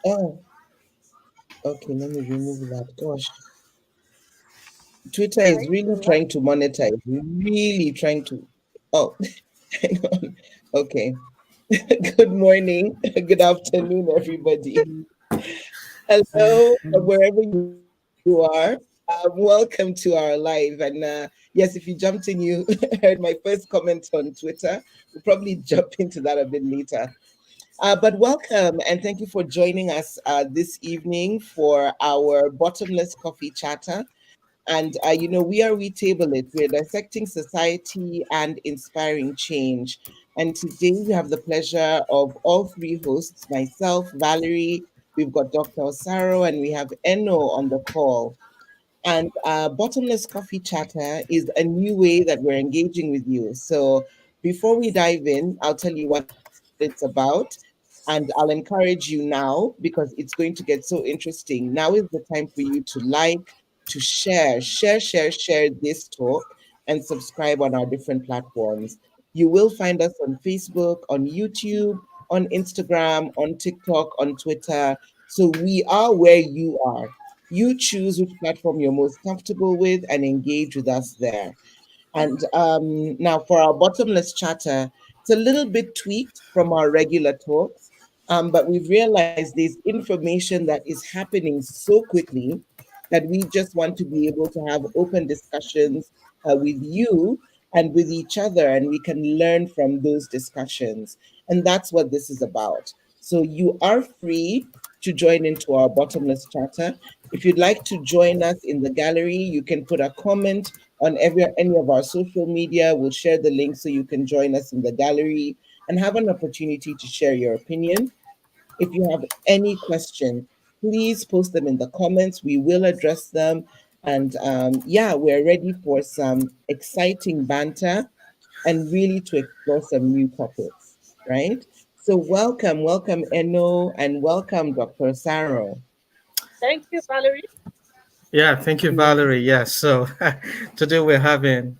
Oh, okay. Let me remove that. Gosh, Twitter is Thank really you. trying to monetize. Really trying to. Oh, hang on. Okay. Good morning. Good afternoon, everybody. Hello, from wherever you are. Welcome to our live. And yes, if you jumped in, you heard my first comment on Twitter. We'll probably jump into that a bit later. But welcome and thank you for joining us this evening for our Bottomless Coffee Chatter. And, we are We Table It. We're dissecting society and inspiring change. And today we have the pleasure of all three hosts myself, Valerie, we've got Dr. Osaro, and we have Eno on the call. And Bottomless Coffee Chatter is a new way that we're engaging with you. So before we dive in, I'll tell you what it's about. And I'll encourage you now because it's going to get so interesting. Now is the time for you to like, to share this talk, and subscribe on our different platforms. You will find us on Facebook, on YouTube, on Instagram, on TikTok, on Twitter. So we are where you are. You choose which platform you're most comfortable with and engage with us there. And now for our bottomless chatter, it's a little bit tweaked from our regular talks, but we've realized there's information that is happening so quickly that we just want to be able to have open discussions with you and with each other, and we can learn from those discussions. And that's what this is about. So you are free to join into our bottomless chatter. If you'd like to join us in the gallery, you can put a comment on any of our social media. We'll share the link so you can join us in the gallery and have an opportunity to share your opinion. If you have any questions, please post them in the comments. We will address them. And yeah, we're ready for some exciting banter and really to explore some new topics, right? So welcome, Eno, and welcome, Dr. Saro. Thank you, Valerie. Yeah, thank you, Yeah. Valerie. Yes, so today we're having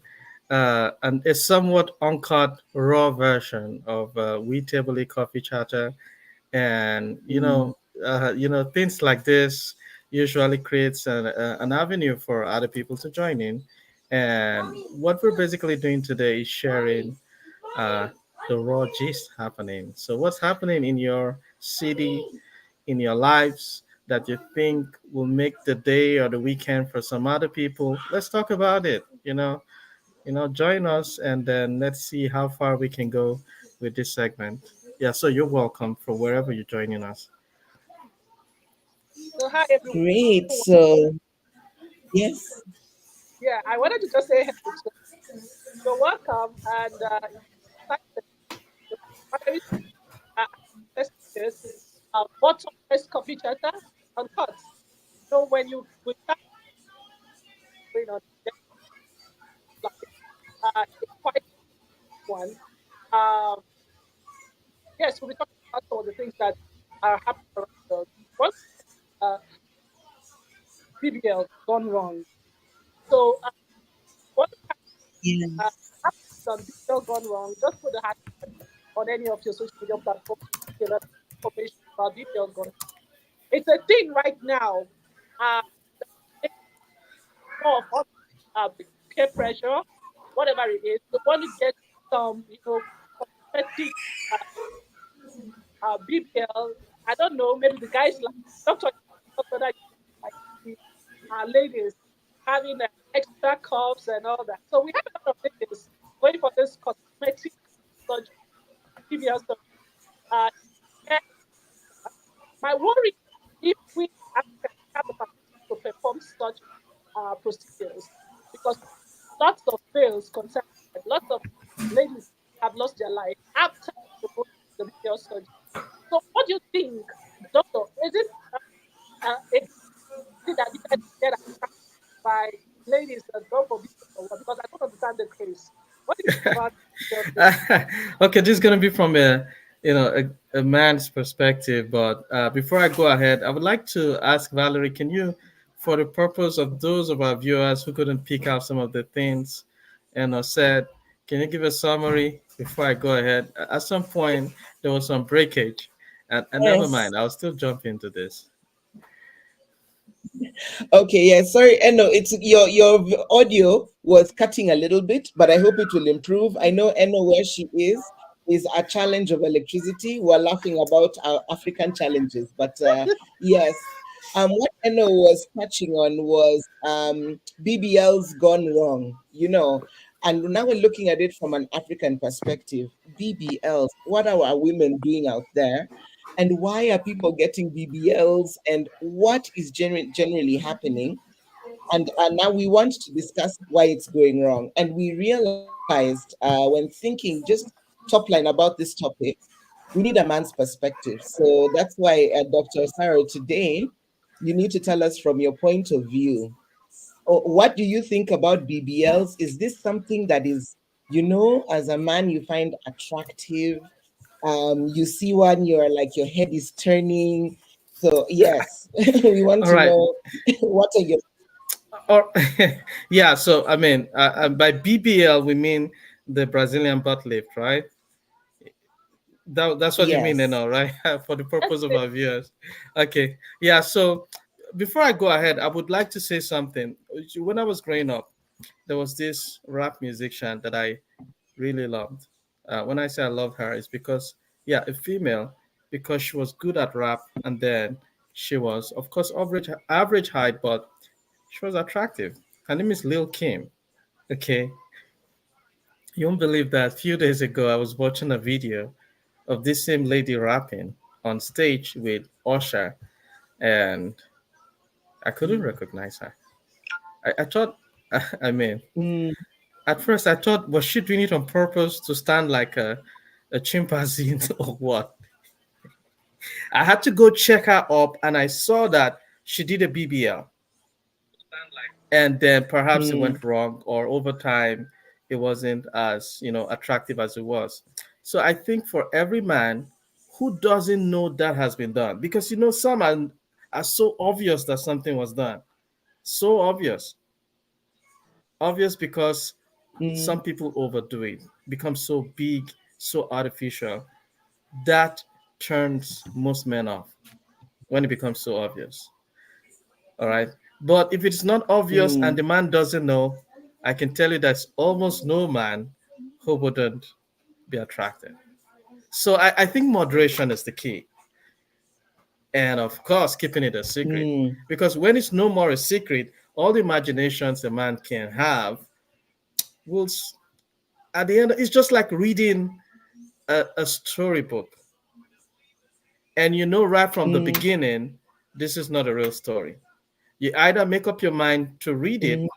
a somewhat uncut, raw version of We Table It Coffee Chatter, and Mm. things like this usually creates an avenue for other people to join in. And what we're basically doing today is sharing uh, the raw gist happening. So, what's happening in your city, in your lives that you think will make the day or the weekend for some other people? Let's talk about it. Join us and then let's see how far we can go with this segment. Yeah, so you're welcome from wherever you're joining us. So, hi, everyone. Great. So, yes. Yeah, I wanted to just say hello. So, you're welcome. And excited. So, Valerie, uh, let's do this. Bottomless coffee chatter on cuts. So, when you we start going on, like, it's quite one. Um, yes, we'll be talking about some of the things that are happening around us. One, BBL gone wrong. So, what Yeah. happens on BBL gone wrong? Just put the hashtag on any of your social media platforms. Give us information about BBL gone wrong. It's a thing right now. Uh, it's more of uh, peer pressure, whatever it is. They want to get some, cosmetic uh, BBL. I don't know. Maybe the guys like doctor. Whether you like the ladies having extra cups and all that. So we have a lot of ladies going for this cosmetic surgery, BBL surgery. Uh, yeah, my worry if we Africans have the capacity to perform such procedures because lots of fails concern lots of ladies have lost their life after the BBL surgery. So what do you think, doctor? Is it that you guys get attacked by ladies that go for BBL or what? Because I don't understand the case. What do you think about BBL surgery? Okay, this is gonna be from a man's perspective, but before I go ahead, I would like to ask Valerie, can you, for the purpose of those of our viewers who couldn't pick out some of the things and said, can you give a summary before I go ahead? At some point, there was some breakage, And never Yes. mind, I'll still jump into this. Okay, yeah, sorry, Eno, it's your audio was cutting a little bit, but I hope it will improve. I know Eno where she is a challenge of electricity. We're laughing about our African challenges, but yes, what Eno was touching on was BBL's gone wrong, and now we're looking at it from an African perspective. BBLs, what are our women doing out there? And why are people getting BBLs and what is generally happening? And now we want to discuss why it's going wrong. And we realized when thinking just top line about this topic, we need a man's perspective. So that's why, Dr. Sarah, today you need to tell us from your point of view. What do you think about BBLs? Is this something that is, as a man, you find attractive? You see one, you're like your head is turning. So yes, we want All to right. know what are your Or yeah. So I mean, by BBL we mean the Brazilian butt lift, right? That's what you mean, yes. right? For the Yes, purpose of please. our viewers. Okay. Yeah. So before I go ahead, I would like to say something. When I was growing up, there was this rap musician that I really loved. When I say I love her, it's because, yeah, a female, because she was good at rap, and then she was, of course, average height, but she was attractive. Her name is Lil Kim. Okay, you won't believe that. A few days ago, I was watching a video of this same lady rapping on stage with Usher, and I couldn't Mm, recognize her. I thought, I mean, mm, at first I thought, was she doing it on purpose to stand like a chimpanzee or what? I had to go check her up, and I saw that she did a BBL, and then perhaps it mm, went wrong, or over time it wasn't as attractive as it was. So I think for every man who doesn't know that has been done, because some are so obvious that something was done, so obvious because some mm, people overdo it, become so big, so artificial, that turns most men off when it becomes so obvious. All right. But if it's not obvious and the mm, man doesn't know, I can tell you there's almost no man who wouldn't be attracted. So I think moderation is the key. And of course, keeping it a secret. mm, Because when it's no more a secret, all the imaginations a man can have will, at the end, it's just like reading a storybook. And you know right from the mm, beginning, this is not a real story. You either make up your mind to read it mm.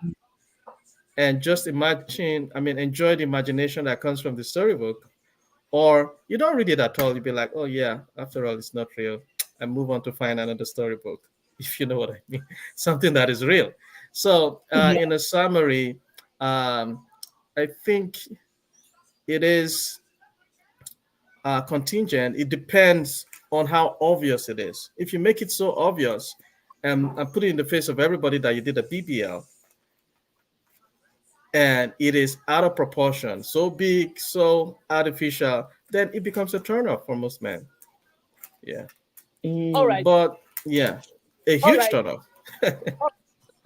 and just imagine, I mean, enjoy the imagination that comes from the storybook, or you don't read it at all. You'd be like, oh, yeah, after all, it's not real, and move on to find another storybook, if you know what I mean, something that is real. So, Yeah. in a summary, I think it is contingent. It depends on how obvious it is. If you make it so obvious and put it in the face of everybody that you did a BBL, and it is out of proportion, so big, so artificial, then it becomes a turnoff for most men. Yeah. All Mm, right. But yeah, a All huge right. turnoff. All right.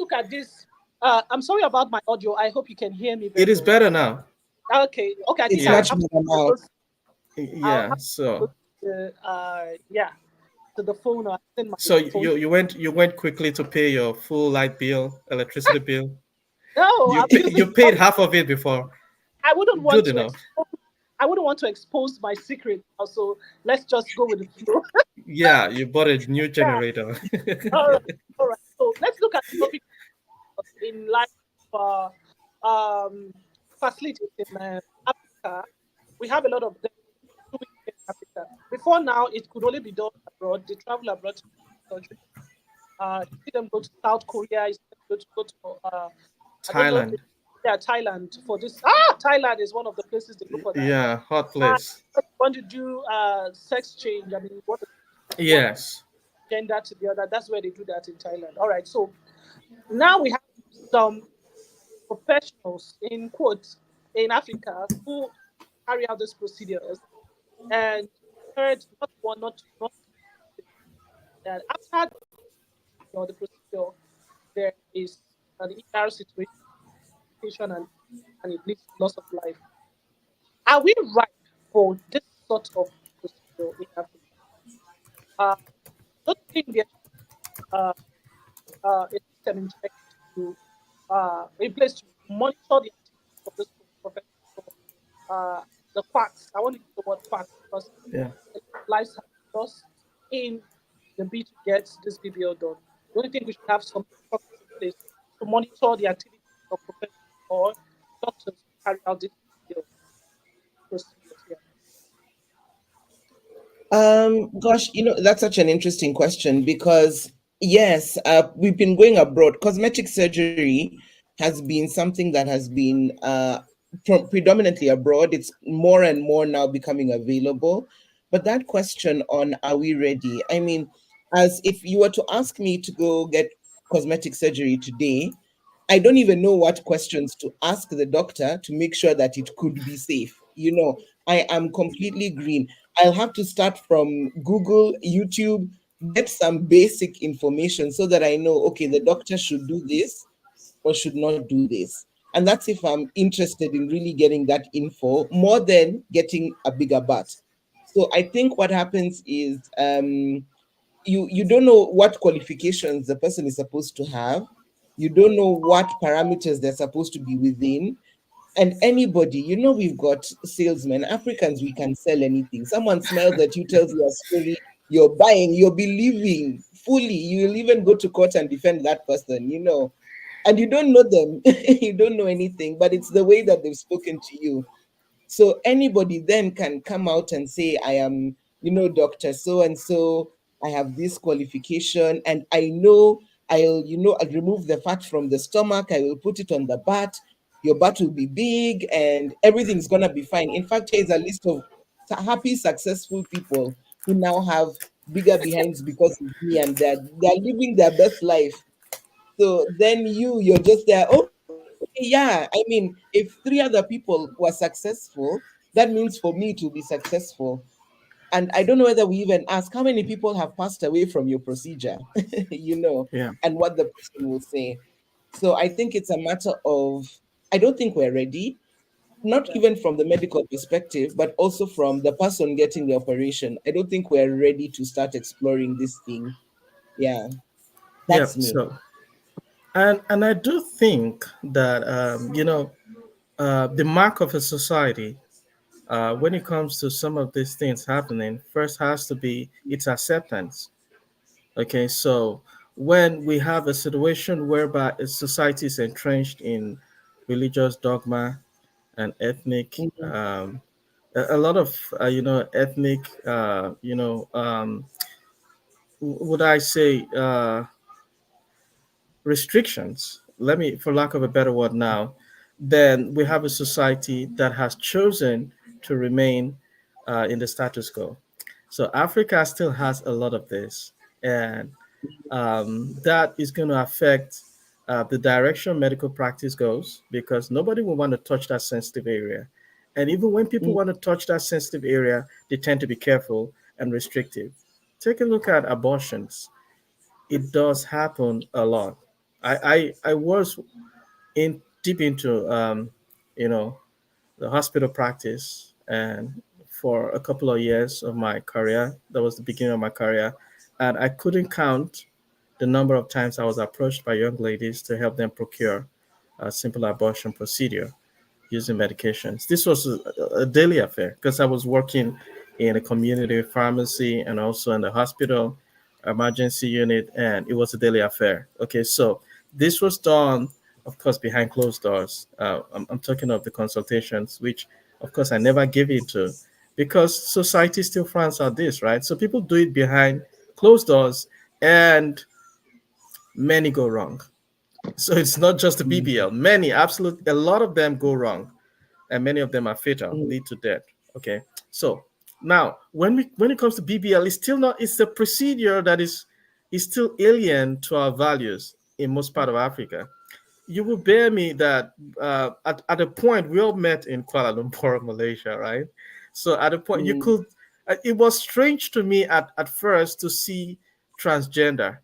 Look at this. I'm sorry about my audio. I hope you can hear me It very is well. better now. Okay. Okay. I think it's I'll Yeah. much have to better now. go. I'll Yeah. have to go So to yeah, to the phone or send my so phone. you went quickly to pay your full light bill, electricity bill. No, You I'm pay, using. you paid half of it before. I wouldn't want Good to enough. expose. I wouldn't want to expose my secret. Also, let's just go with the flow. Yeah, you bought a new Yeah. generator. All right. All right. So let's look at the topic in light of facilities in Africa. We have a lot of them doing it in Africa. Before now, it could only be done abroad. They travel abroad to countries. You see them go to South Korea. You see them go to I don't know. Thailand. Yeah, Thailand for this. Thailand is one of the places they go for that. Yeah, hot Uh, place. want to do sex change. I mean, what one Yes. gender to the other. That's where they do that in Thailand. All right. So now we have some professionals in quotes in Africa who carry out these procedures, and heard not one, not two, not three things, that after the procedure, there is an ER situation, patient, and it leads to loss of life. Are we ripe for this sort of procedure in Africa? Don't you think there should be a system in place to monitor the activities of this profession? So, the quacks, I want to use the word quacks because Yeah. a lot of lives have been lost in the bid to get this BBL done. Don't you think we should have some process in place to monitor the activities of professionals or doctors who carry out these BBL procedures? Yeah. Gosh, that's such an interesting question because yes, we've been going abroad. Cosmetic surgery has been something that has been predominantly abroad. It's more and more now becoming available. But that question on are we ready? I mean, as if you were to ask me to go get cosmetic surgery today, I don't even know what questions to ask the doctor to make sure that it could be safe. I am completely green. I'll have to start from Google, YouTube, get some basic information so that I know, okay, the doctor should do this or should not do this. And that's if I'm interested in really getting that info more than getting a bigger butt. So I think what happens is you don't know what qualifications the person is supposed to have. You don't know what parameters they're supposed to be within. And anybody, we've got salesmen, Africans, we can sell anything. Someone smiles at you, tells you a story, you're buying, you're believing fully. You'll even go to court and defend that person. And you don't know them, you don't know anything, but it's the way that they've spoken to you. So anybody then can come out and say, I am, Dr. So and so, I have this qualification, and I know I'll remove the fat from the stomach, I will put it on the butt, your butt will be big, and everything's gonna be fine. In fact, here is a list of happy, successful people who now have bigger behinds because of me, and they're living their best life. So then you're just there. Okay, yeah. I mean, if three other people were successful, that means for me to be successful. And I don't know whether we even ask how many people have passed away from your procedure, Yeah. and what the person will say. So I think it's a matter of, I don't think we're ready, not Yeah. even from the medical perspective, but also from the person getting the operation. I don't think we're ready to start exploring this thing. Yeah, Yeah. that's me. So, and I do think that the mark of a society, when it comes to some of these things happening, first has to be its acceptance. Okay, so when we have a situation whereby a society is entrenched in religious dogma and ethnic, Mhm. a lot of ethnic, would I say, restrictions. Let me, for lack of a better word, now, then we have a society that has chosen to remain in the status quo. So Africa still has a lot of this, and that is going to affect the direction medical practice goes because nobody will want to touch that sensitive area. And even when people Mm, want to touch that sensitive area, they tend to be careful and restrictive. Take a look at abortions. It does happen a lot. I was in deep into you know the hospital practice, and for a couple of years of my career, that was the beginning of my career, and I couldn't count the number of times I was approached by young ladies to help them procure a simple abortion procedure using medications. This was a daily affair because I was working in a community pharmacy and also in the hospital emergency unit, and it was a daily affair. Okay, so this was done, of course, behind closed doors. I'm talking of the consultations, which, of course, I never give it to because society still frowns at this, right? So people do it behind closed doors, and many go wrong. So it's not just the mm, BBL. Many, absolutely, a lot of them go wrong, and many of them are fatal, mm, lead to death. Okay, so now when it comes to BBL, it's still not. It's the procedure that is still alien to our values in most part of Africa. You will bear me that at a point we all met in Kuala Lumpur, Malaysia, right? So at a point you mm, could It was strange to me at first to see transgender.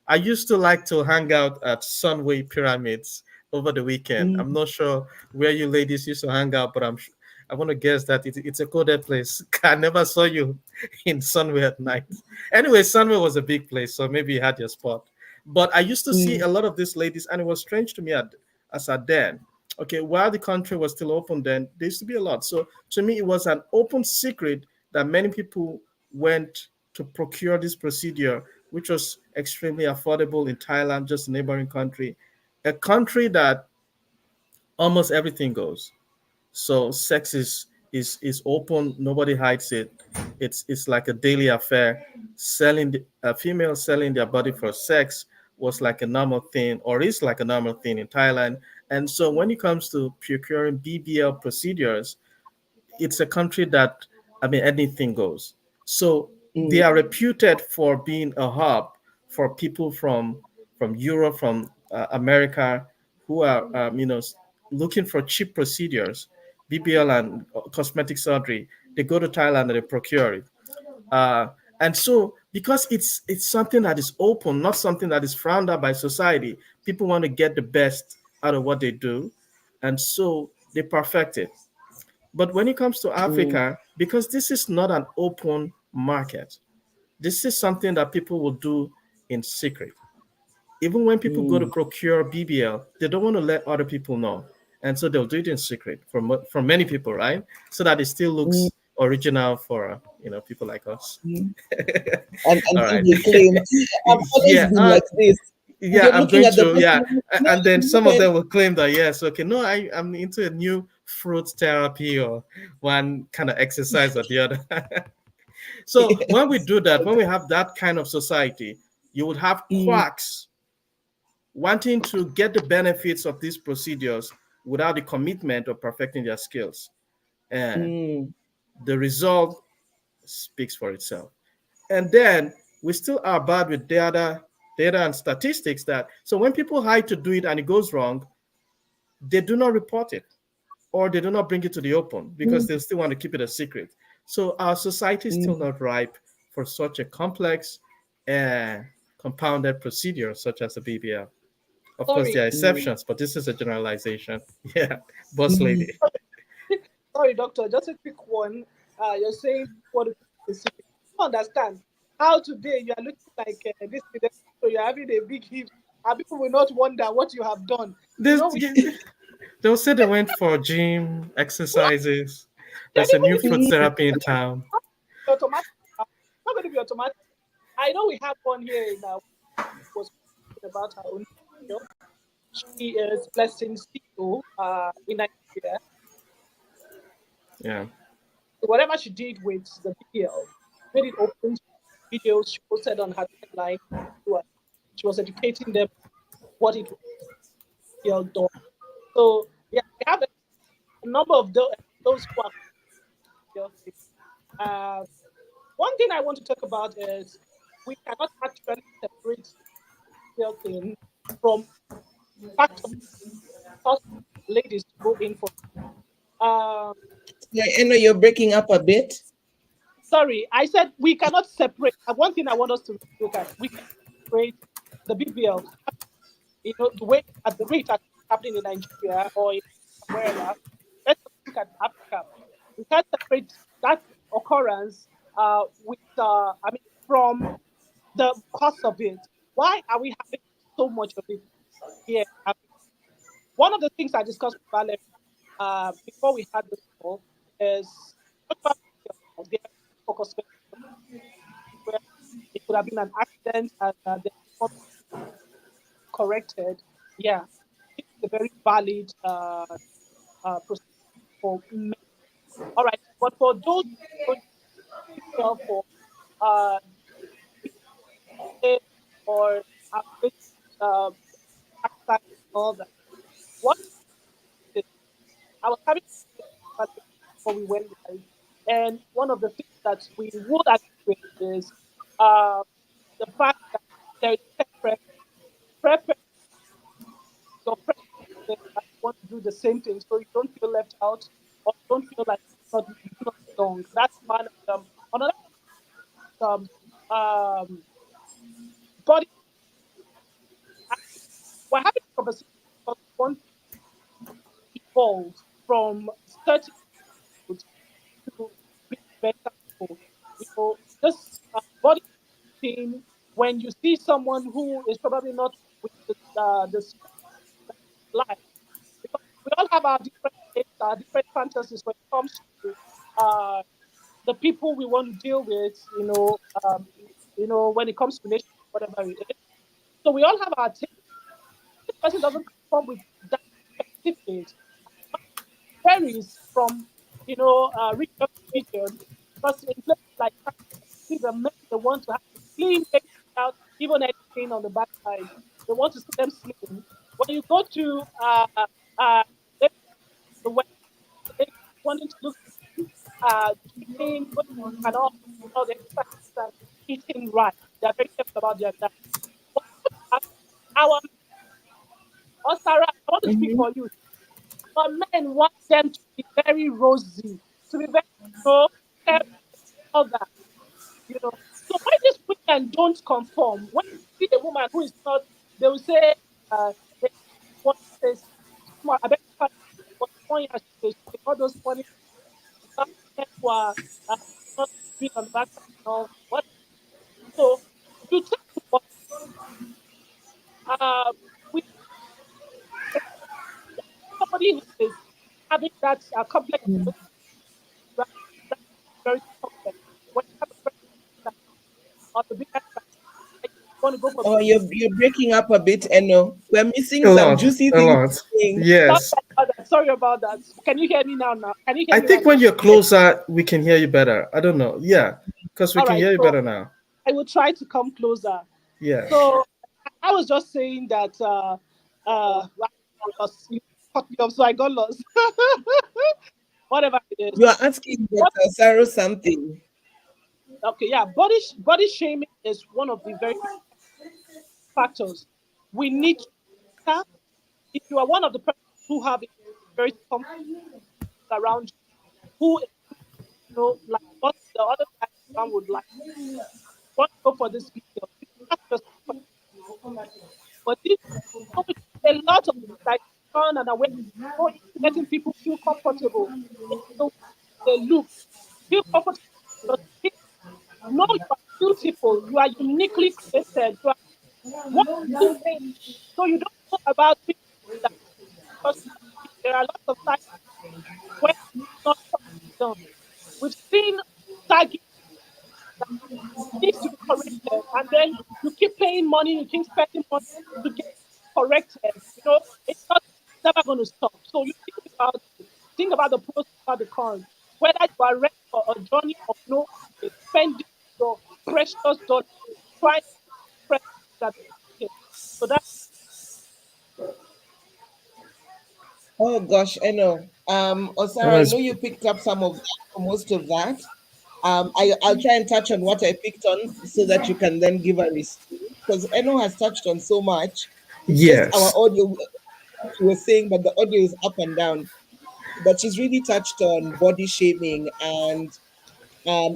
I used to like to hang out at Sunway Pyramids over the weekend. I'm Mm, not sure where you ladies used to hang out, but I want to guess that it's a coded place. I never saw you in Sunway at night. Anyway, Sunway was a big place, so maybe you had your spot. But I used to see mm, a lot of these ladies, and it was strange to me as at then. Okay, while the country was still open then, there used to be a lot. So to me, it was an open secret that many people went to procure this procedure, which was extremely affordable in Thailand, just a neighboring country, a country that almost everything goes. So sex is open. Nobody hides it. It's like a daily affair. A female selling their body for sex was like a normal thing, or is like a normal thing in Thailand. And so when it comes to procuring BBL procedures, it's a country that, I mean, anything goes. So they mm, are reputed for being a hub for people from Europe, from America, who are looking for cheap procedures, BBL and cosmetic surgery. They go to Thailand and they procure it. Uh, and so, because it's something that is open, not something that is frowned at by society, people want to get the best out of what they do, and so they perfect it. But when it comes to mm, Africa, because this is not an open market, this is something that people will do in secret. Even when people go to mm, procure BBL, they don't want to let other people know. And so they'll do it in secret for many people, right? So that it still mm, looks original for people like us. mm. And All then right. they claim, "See, I've always Yeah. been like this." And Yeah, you're I'm looking going at the to. Yeah, person, no, And then you some of haven't. them will claim that yes, okay, no, I'm into a new fruit therapy or one kind of exercise or the other. So when we Yes. do that, when we have that kind of society, you would have Mm, quacks wanting to get the benefits of these procedures without the commitment of perfecting their skills, and mm, the result speaks for itself. And then we still are bad with data and statistics that so when people hide to do it and it goes wrong, they do not report it or they do not bring it to the open because mm, they still want to keep it a secret. So our society is still mm. not ripe for such a complex and compounded procedure such as a BBL. Of course, Sorry, there are Mm, exceptions, but this is a generalization. Yeah, boss lady. mm, sorry, doctor. Just a quick one. You're saying what is secret. I don't understand how today you are looking like this, so you're having a big hip, and people will not wonder what you have done. You This, know, we they'll say they went for gym exercises. then There's a even new if it's food mm, therapy in town. automatic, it's not going to be automatic. I know we have one here in was talking about her own job. She is Blessing CEO in Nigeria. Yeah. So whatever she did with the BPL, made it open. Videos she posted on her timeline. She was educating them what it was BPL done. So yeah, we have a number of those who are BPL thing. Uh, One thing I want to talk about is we cannot actually separate BPL thing from fact of cost ladies to go in for. Um, Like, I know you're breaking up a bit. Sorry, I said we cannot separate. One thing I want us to look at, we can separate the BBL, the way at the rate at happening in Nigeria or wherever. Let's look at Africa. We can't separate that occurrence I mean, from the cost of it. Why are we having so much of it here in Africa? One of the things I discussed with Valerie before we had this call is what about the focus where it could have been an accident and they're not corrected. Yeah, it's a very valid procedure for men. All right, but for those who don't for uh, or athletic uh, exercise and all that, what is, I was having a conversation before we went live, and one of the things that we would agree with is uh, the fact that there is preference your friends that want to do the same thing, so you don't feel left out or you don't feel like you do not belong. That's one of them. Another um, body. We're having a conversation because we want to evolve from certain people to be better people. This body thing, when you see someone who is probably not with the spirit life, because we all have our different tastes, our different fantasies when it comes to uh, the people we want to deal with, when it comes to relationship, whatever it is. So we all have our taste. This person doesn't come with that specific. Varies from region to region, because in places like China, see the men, they want to have slim baby without even anything on the backside. They want to see them slim. When you go to uh maybe the west, the ladies wanting to look slim, going and all the exercise and eating right. They're very careful about their diet. But our or Sarah, I want to speak Mm-hmm. for you. Our men want them to be very rosy, to be very, careful, all that, you know. So when these women don't conform, when you see a woman who is not, they will say, they want to say, small, I beg your pardon, but one year she all those funny men who are not big on the backside and all. What? So you tell me what, uh, we, somebody who is having that complex, right, that very complex. When you have a person that on the bigger side, like you want to go for Oh, you're breaking up a bit, Eno. We're missing A some lot, juicy a things lot. you're saying. Yes. sorry about that. Can you hear me now? Now, can you hear I me right think when now? you're Yes. closer, we can hear you better. I don't know. Yeah, because we All can right. hear you So better now. I will try to come closer. Yes. So I was just saying that well, you cut me off, so I got lost. Whatever it is. You are asking What, Dr. Saru something. okay, yeah. Body shaming is one of the very big factors. We need to start. If you are one of the persons who have a very comfortable around you, who like what the other side one would like, want to go for this video, you ask yourself, but this so with a lot of like and awareness go into letting people feel comfortable in the way they look, feel comfortable in your skin. Know you are beautiful, you are uniquely created, you are what you think. So you don't know about people that because there are lots of times when it's not done. We've seen tagging needs to be corrected, and then you keep paying money, you keep spending money to get corrected. It's not it's never going to stop. So you think about the pros, about the cons. Whether you are ready for a journey of no end, spending your precious dollars trying to press that. Okay. So that Oh gosh, Eno. Oh, Osara, I know you picked up some of that, or most of that. I'll try and touch on what I picked on so that you can then give a response. Because Eno has touched on so much. It's just our yes. audio, she was saying, but the audio is up and down. But she's really touched on body shaming and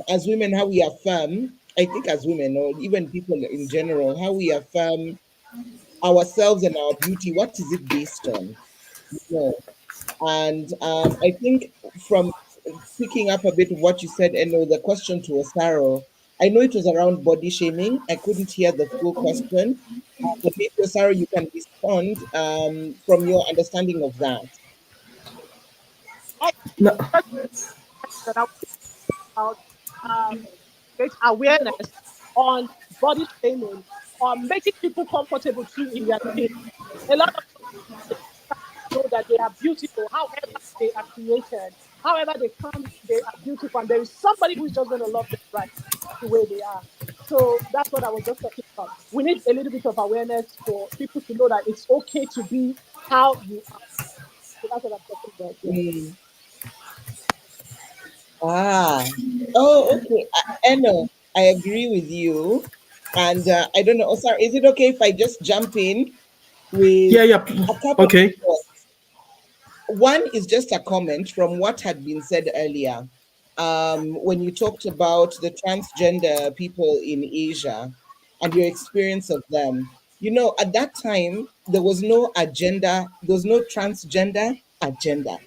as women, how we affirm, I think as women, or even people in general, how we affirm ourselves and our beauty. What is it based on? You know? And I think from picking up a bit of what you said, and the question to Osaro, I know it was around body shaming. I couldn't hear the full question, but maybe Osaro, you can respond from your understanding of that. I No. that I about create awareness on body shaming, on making people comfortable too in their skin. A lot of know that they are beautiful, however they are created, however they come, they are beautiful, and there is somebody who's just going to love them right the way they are. So that's what I was just talking about. We need a little bit of awareness for people to know that it's okay to be how you are. So that's what I'm talking about. Yeah. Mm. Ah, oh, okay. Eno, I agree with you. And I don't know, Osaro, is it okay if I just jump in with Yeah, yeah. a couple of Okay. thoughts? One is just a comment from what had been said earlier. when you talked about the transgender people in Asia and your experience of them. At that time, there was no agenda, there was no transgender agenda.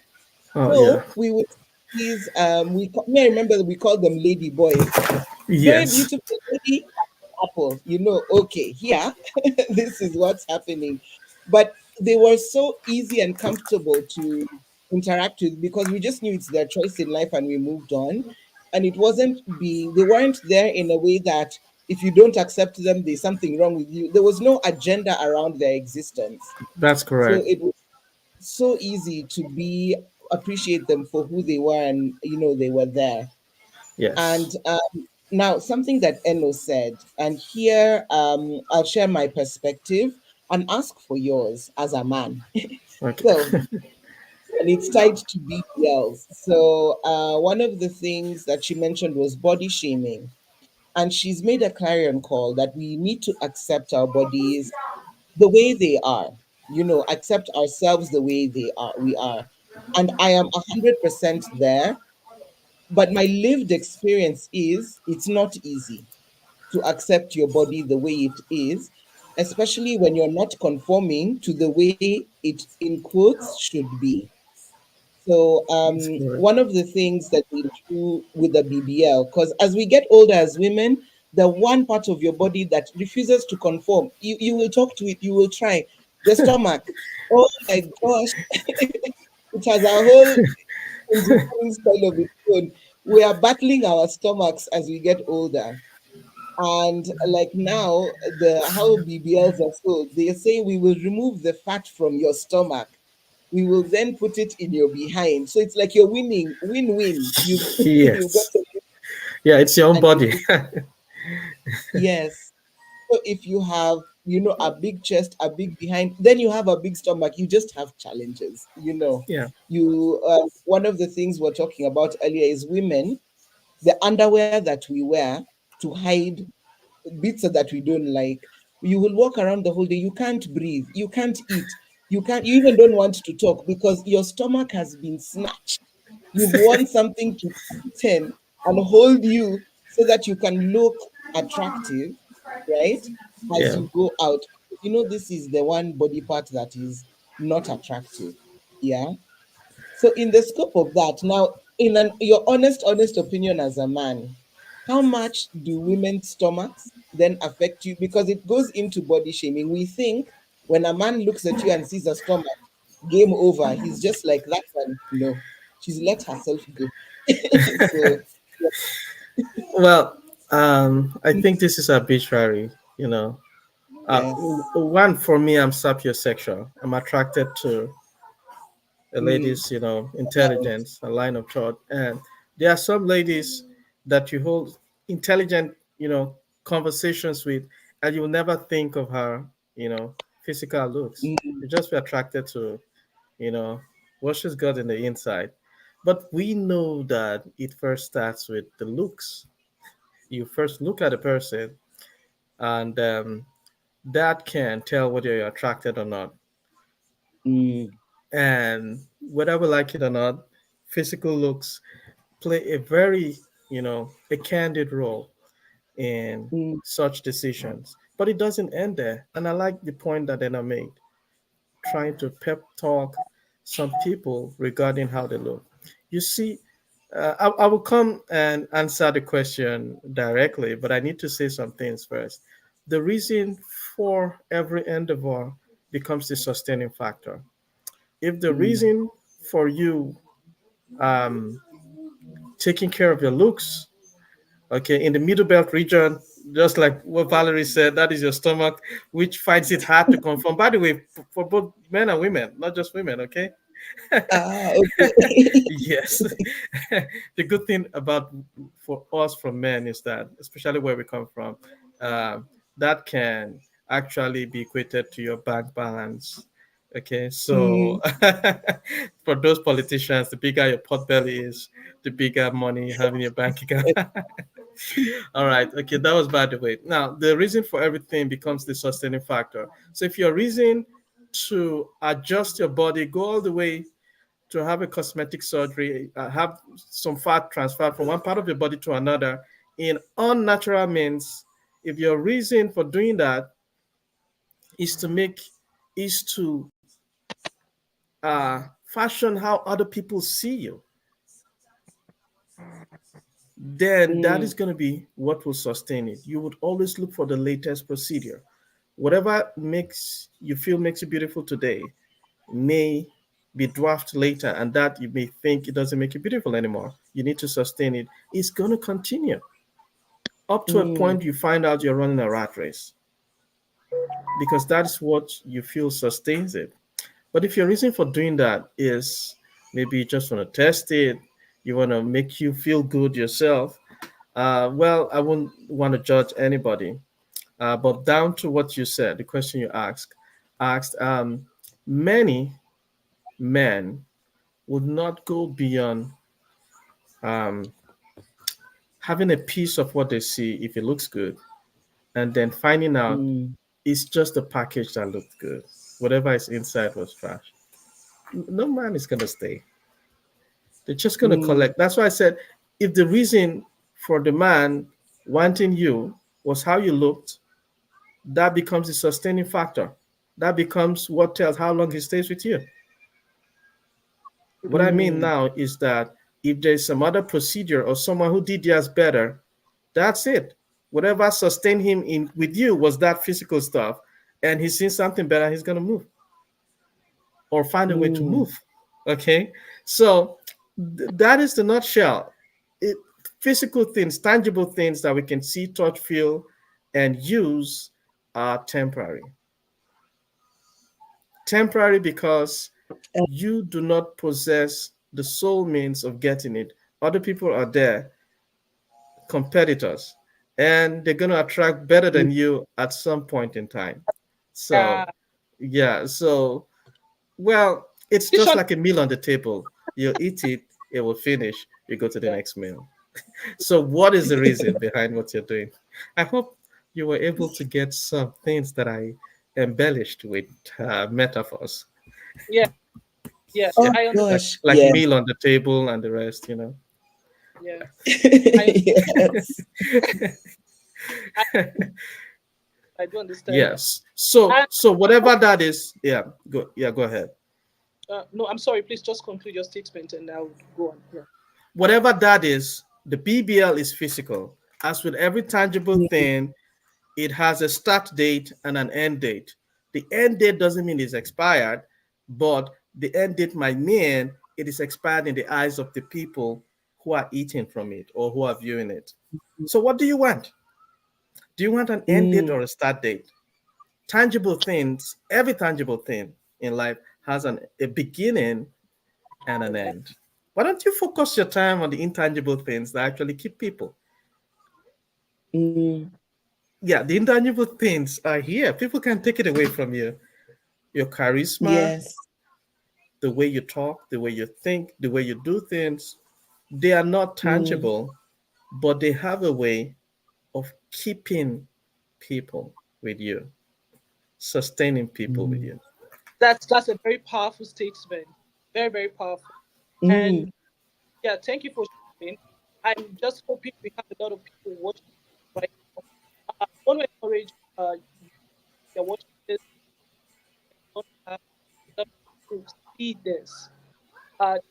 Oh yeah. So we would these me, I remember that we called them lady boys. Very Yes. beautiful lady apple. Okay, here, this is what's happening. But they were so easy and comfortable to interact with because we just knew it's their choice in life and we moved on. And they weren't there in a way that if you don't accept them, there's something wrong with you. There was no agenda around their existence. That's So correct. it was so easy to be appreciate them for who they were, and they were there. And Yes. now, something that Eno said, and here I'll share my perspective and ask for yours as a man. Okay. So, and it's tied to BBLs. So, one of the things that she mentioned was body shaming. And she's made a clarion call that we need to accept our bodies the way they are, accept ourselves the way we are. And I am 100% there. But my lived experience is it's not easy to accept your body the way it is, especially when you're not conforming to the way it, in quotes, should be. So, That's correct. one of the things that we do with the BBL, because as we get older as women, the one part of your body that refuses to conform, you will talk to it, you will try. The stomach. Oh my gosh, it has a whole engineering style of its own. We are battling our stomachs as we get older. And like now, the how BBLs are sold, they say we will remove the fat from your stomach. We will then put it in your behind. So it's like you're winning, win-win. You've got Yes. to Yeah, it's your own and body. yes. So if you have, a big chest, a big behind, then you have a big stomach. You just have challenges. Yeah. One of the things we're talking about earlier is women, the underwear that we wear to hide bits that we don't like. You will walk around the whole day. You can't breathe. You can't eat. You even don't want to talk because your stomach has been snatched. You've worn something to tighten and hold you so that you can look attractive, right? As Yeah. you go out. This is the one body part that is not attractive. Yeah. So, in the scope of that, now, your honest opinion as a man, how much do women's stomachs then affect you? Because it goes into body shaming. We think when a man looks at you and sees a stomach, game over. He's just like that one. No, she's let herself go. So, Well, I think this is arbitrary. You know, yes. one for me, I'm sapiosexual. I'm attracted to a Mm, lady's, right. intelligence, a line of thought, and there are some ladies that you hold intelligent, conversations with, and you'll never think of her, you know, physical looks. Mm, You just be attracted to, you know, what she's got in the inside. But we know that it first starts with the looks. You first look at a person, and that can tell whether you're attracted or not. mm, And whether we like it or not, physical looks play a very, a candid role in mm, such decisions. But it doesn't end there. And I like the point that Anna made, trying to pep talk some people regarding how they look. You see, I will come and answer the question directly, but I need to say some things first. The reason for every endeavor becomes the sustaining factor. If the mm, reason for you um, taking care of your looks, okay, in the middle belt region, just like what Valerie said, that is your stomach, which finds it hard to conform. By the way, for both men and women, not just women, okay? okay. Yes. The good thing about for us from men is that, especially where we come from, uh, that can actually be equated to your bank balance. Okay, so Mm, for those politicians, the bigger your pot belly is, the bigger money you have in your bank account. All right. Okay, that was by the way. Now, the reason for everything becomes the sustaining factor. So if your reason to adjust your body, go all the way, to have a cosmetic surgery, have some fat transferred from one part of your body to another in unnatural means, if your reason for doing that is to make, is to fashion how other people see you, then that is Mm. going to be what will sustain it. You would always look for the latest procedure. Whatever makes you feel makes you beautiful today may be dwarfed later, and that you may think it doesn't make you beautiful anymore. You need to sustain it. It's going to continue up to a Mm. point you find out you're running a rat race, because that's what you feel sustains it. But if your reason for doing that is maybe you just want to test it, you want to make you feel good yourself, well, I wouldn't want to judge anybody. But down to what you said, the question you asked, many men would not go beyond um, having a piece of what they see if it looks good, and then finding out Mm. it's just a package that looked good. Whatever is inside was trash. No man is gonna stay. They're just gonna Mm. collect. That's why I said, if the reason for the man wanting you was how you looked, that becomes a sustaining factor. That becomes what tells how long he stays with you. What I mean Mm. now is that if there's some other procedure or someone who did theirs better, that's it. Whatever sustained him in with you was that physical stuff, and he's seen something better, he's gonna move or find a way to Mm. move. Okay, so that is the nutshell. It, physical things, tangible things that we can see, touch, feel, and use are temporary. Temporary because you do not possess the sole means of getting it. Other people are there, competitors, and they're going to attract better Mm. than you at some point in time. Yeah. So, yeah, so, well, it's just Usually, like a meal on the table. You eat it, it will finish, you go to the yeah. next meal. So, what is the reason behind what you're doing? I hope you were able to get some things that I embellished with metaphors. Yeah. Yeah. Yeah, Oh I understand. gosh, like yeah. meal on the table and the rest, you know. Yeah. I Yes. I, I do understand that. Yes. So And so whatever that is, yeah, go ahead. no, I'm sorry. Please just conclude your statement, and I'll go on. Yeah. Whatever that is, the BBL is physical. As with every tangible Mm. thing, it has a start date and an end date. The end date doesn't mean it's expired, but the end date might mean it is expired in the eyes of the people who are eating from it or who are viewing it. So what do you want? Do you want an end date Mm. or a start date? Tangible things, every tangible thing in life has a beginning and an end. Why don't you focus your time on the intangible things that actually keep people? Mm. Yeah, the intangible things are here. People can take it away from you. Your charisma, Yes. the way you talk, the way you think, the way you do things, they are not Mm. tangible, but they have a way of keeping people with you, sustaining people with Mm. you. That's a very powerful statement. Very, very powerful. Mm. And yeah, thank you for sharing. I'm just hoping we have a lot of people watching right now. I want to encourage you, you're watching this, want to have a lot of people see this.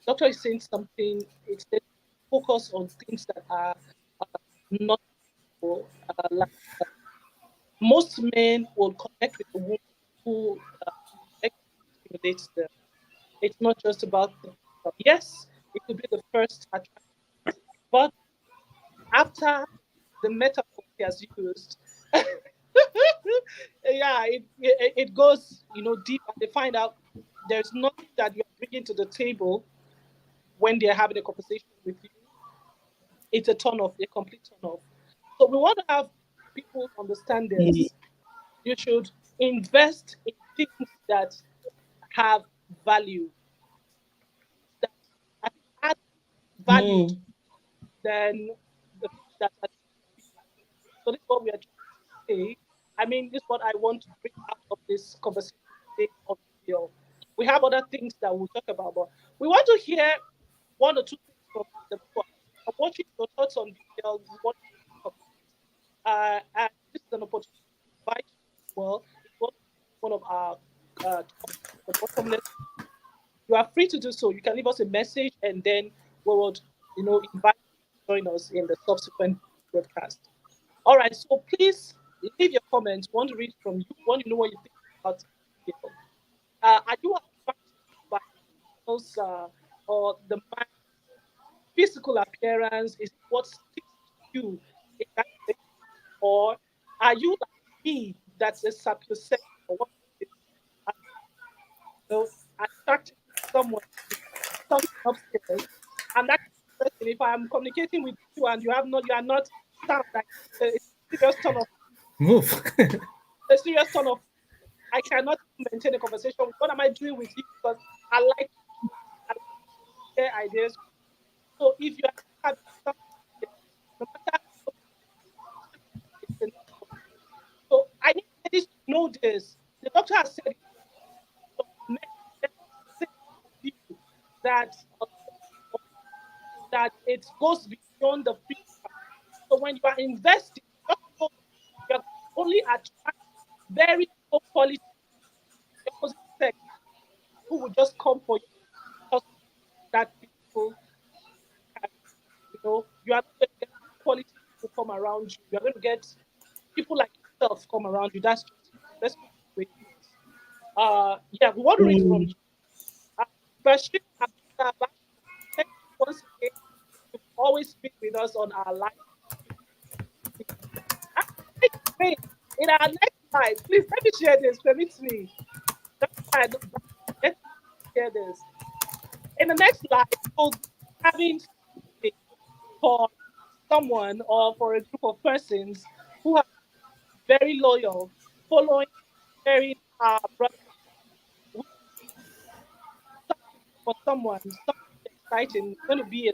Doctor is saying something. It says focus on things that are not possible. Like most men will connect with a woman who stimulates them. It's not just about the physical. Yes, it could be the first attraction, but after the metaphor he has used, yeah, it goes deep, and they find out there's nothing that you're bringing to the table when they're having a conversation with you. It's a turn off, a complete turn off. So we want to have people understand Mm. this. You should invest in things that have value, that add value to Mm. than the things that are superficial. So this is what we are trying to say. I mean, this is what I want to bring out of this conversation today of video. We have other things that we'll talk about, but we want to hear one or two things from the people. I'm watching your thoughts on BL. We want to and this is an opportunity to invite you as well. If you want to be one of our talks, the bottomless, you are free to do so. You can leave us a message, and then we would, invite you to join us in the subsequent broadcast. All right. So please leave your comments. We want to read from you. We want to know what you think about BL. Are you attracted by those or the man's physical appearance? Is it what speaks to you in that relationship? Or are you like me, that's a sapiosexual, what is attracted to someone who's something upstairs? And that person, if I'm communicating with you and you are not sound like it's a serious turn of Move. a serious turn of I cannot maintain a conversation. What am I doing with you? Because I like I like to share ideas. So if you are not having something, no matter how it's a no. So I need ladies to know this. The doctor has said it. So men, there's this view that that it goes beyond the physical. So when you are investing, just know you're only attract very low quality the opposite sex who will just come for you because that physical carry. You are not going to get high quality people come around you. You are going to get people like yourself come around you. That's just let's put it the way it is. Yeah, we want to read from Mm. you. Bashir Abdullah, thank you once again. You've always been with us on our live. Ah, wait, in our next live, please let me share this. Permit me. That's why let me share this. In the next live, we'll be having something for someone or for a group of persons who have been very loyal, following, sharing our broadcast. We something for someone, something exciting. It's going to be a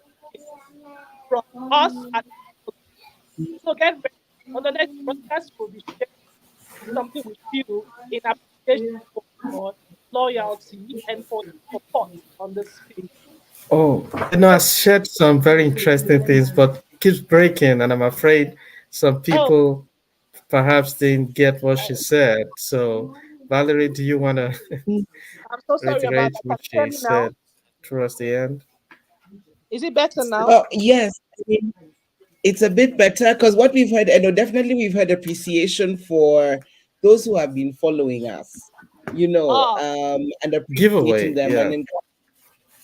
from us at so get ready. On the next broadcast, we'll be sharing something with you in appreciation for your loyalty and for your support on this page. Oh, I shared some very interesting things, but it keeps breaking, and I'm afraid some Oh, people perhaps didn't get what she said. So, Valerie, do you want to I'm so sorry about reiterate that. Can what you hear she me now? said towards the end? Is it better now? Oh, yes. I mean, it's a bit better because what we've heard, I know definitely we've had appreciation for those who have been following us, Oh, and appreciating Giveaway, them yeah. and then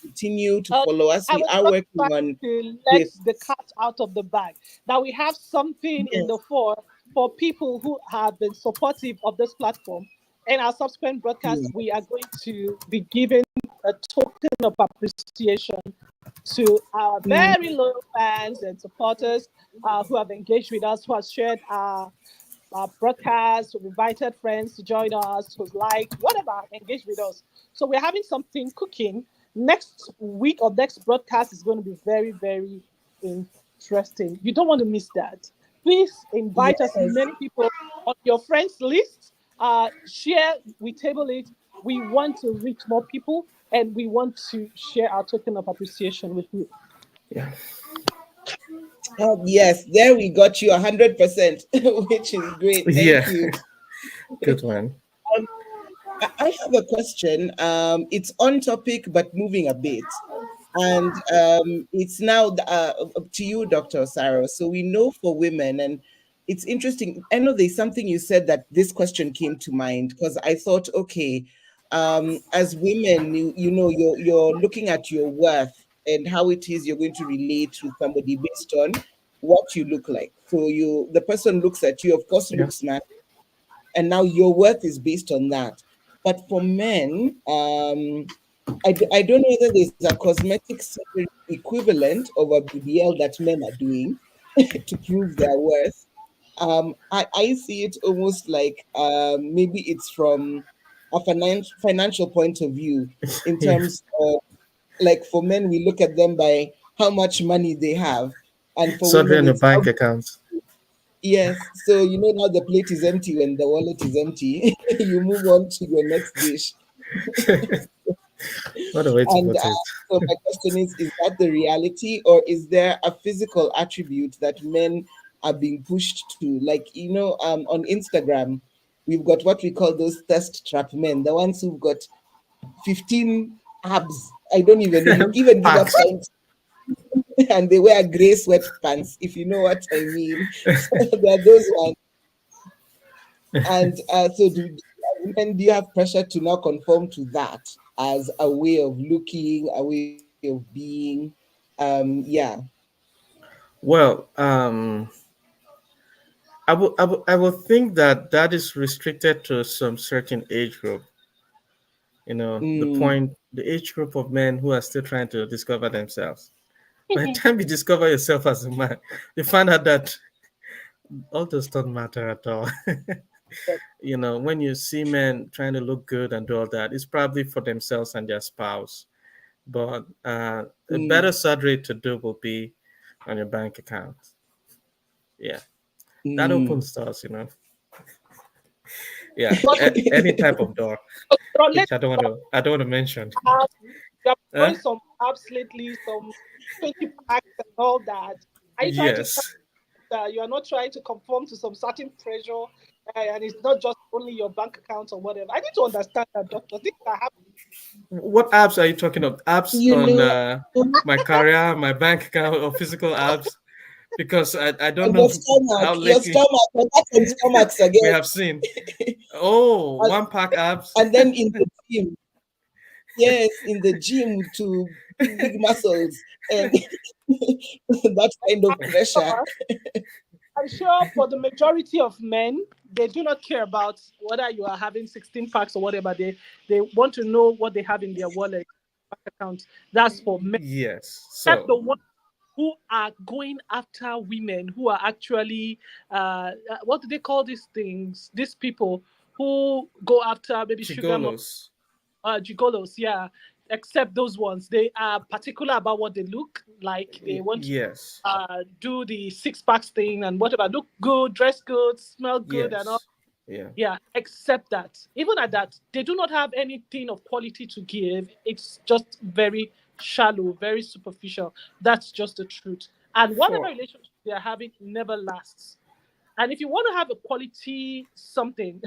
continue to uh, follow us. I We was are just working trying on to let this. the cat out of the bag. That we have something in the Yes. for people who have been supportive of this platform. In our subsequent broadcast, Yeah. we are going to be giving a token of appreciation to our very Mm, loyal fans and supporters who have engaged with us, who have shared our broadcast, who've invited friends to join us, who's liked, whatever, engage with us. So we're having something cooking. Next week or next broadcast is going to be very, very interesting. You don't want to miss that. Please invite as yes. many people on your friends list. Share, we table it. We want to reach more people and we want to share our token of appreciation with you. Yeah. Oh, yes. There we got you 100%, which is great. Yeah. Thank you. Good one. Um, I have a question. It's on topic, but moving a bit. And it's now up to you, Dr. Osaro. So we know for women, and it's interesting. I know there's something you said that this question came to mind because I thought, okay, as women, you're looking at your worth and how it is you're going to relate with somebody based on what you look like. So the person looks at you, of course, Yeah. looks nice, and now your worth is based on that. But for men, I don't know whether there's a cosmetic surgery equivalent of a BBL that men are doing to prove their worth. I see it almost like maybe it's from a financial point of view, in Yeah. terms of, like, for men, we look at them by how much money they have, and for Surgery women, on your it's how. bank accounts. Yes, so now the plate is empty when the wallet is empty. You move on to your next dish. What a way to And put it. so my question is that the reality, or is there a physical attribute that men are being pushed to? Like, on Instagram, we've got what we call those thirst trap men, the ones who've got 15 abs. I don't even give a Packed. count. And they wear gray sweatpants, if you know what I mean. So there are those ones. And so women, do you have pressure to now conform to that as a way of looking, a way of being? Yeah. Well, I will think that that is restricted to some certain age group. Mm, The age group of men who are still trying to discover themselves. By the time you discover yourself as a man, you find out that all those don't matter at all. When you see men trying to look good and do all that, it's probably for themselves and their spouse. But a better mm, surgery to do will be on your bank account. Yeah, that mm. opens doors. Yeah, But any type of door, you're which I don't want to mention. have you're Huh? throwing some apps lately, some 20 packs and all that. Are you trying to tell Yes. that you are not trying to conform to some certain pressure, and it's not just only your bank account or whatever? I need to understand that, doctor. Things are happening. What apps are you talking of? Apps You on know, my career, my bank account, or physical apps? Because I don't and know how your lately stomach, and that's on stomachs we again. have seen. Oh, and, one pack apps. and then in the gym, yes, in the gym to big muscles and that kind of I'm pressure. sure, I'm sure for the majority of men, they do not care about whether you are having 16 packs or whatever. They want to know what they have in their wallet, bank account. That's for men. Yes. Except So the ones who are going after women who are actually what do they call these things? These people who go after maybe sugar mom, gigolos. gigolos, yeah. Except those ones, they are particular about what they look like. They want to Yes. do the six packs thing and whatever. Look good, dress good, smell good, and all. Yes. Yeah. Yeah, except that. Even at that, they do not have anything of quality to give. It's just very shallow, very superficial. That's just the truth. And whatever For relationship they are having never lasts. And if you want to have a quality something,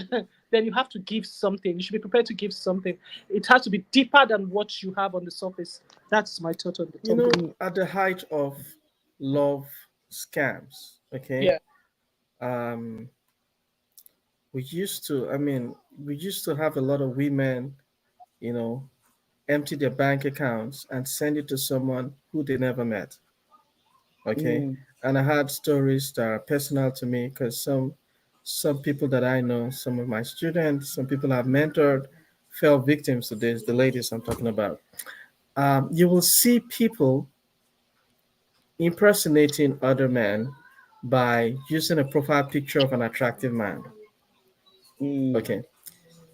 then you have to give something. You should be prepared to give something. It has to be deeper than what you have on the surface. That's my thought on the topic. at the height of love scams, okay? Yeah. Um, we used to have a lot of women, you know, empty their bank accounts and send it to someone who they never met. Okay, Mm, and I had stories that are personal to me because some people that I know, some of my students, some people I've mentored, fell victims to this. The ladies I'm talking about. You will see people impersonating other men by using a profile picture of an attractive man. mm, Okay,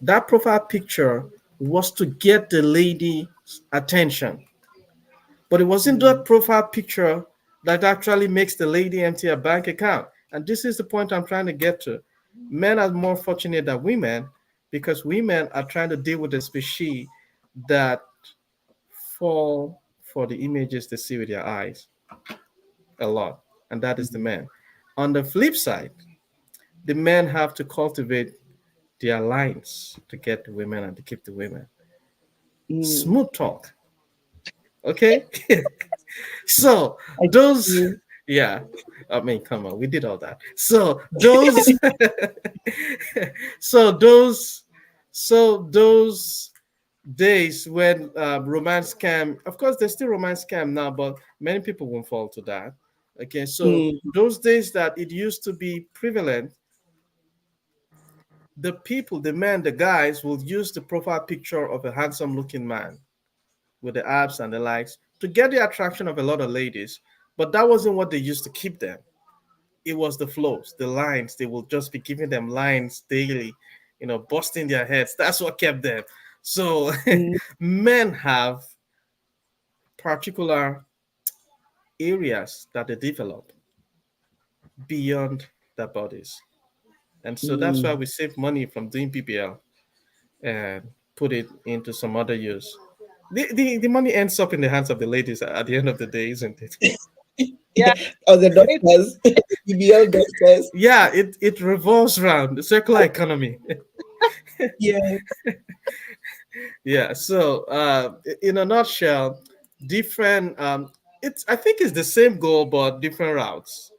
that profile picture was to get the lady's attention. But it wasn't mm, that profile picture that actually makes the lady empty her bank account. And this is the point I'm trying to get to. Men are more fortunate than women because women are trying to deal with a species that fall for the images they see with their eyes a lot. And that is the mm, men. On the flip side, the men have to cultivate their lines to get the women and to keep the women. mm. Smooth talk. Okay? So I those, you. yeah, I mean, come on, we did all that. So those, so those, so those days when romance scam, of course, there's still romance scam now, but many people won't fall to that. Okay, so Mm, those days that it used to be prevalent, the people, the men, the guys will use the profile picture of a handsome looking man with the abs and the likes to get the attraction of a lot of ladies. But that wasn't what they used to keep them. It was the flows, the lines. They will just be giving them lines daily, busting their heads. That's what kept them. So mm, men have particular areas that they develop beyond their bodies. And so that's why mm, we save money from doing PPL and put it into some other use. The money ends up in the hands of the ladies at the end of the day, isn't it? Yeah, Or the it, doctors, BBL doctors. Yeah, it revolves around the circular economy. Yeah. Yeah. So, in a nutshell, different. It's I think it's the same goal but different routes,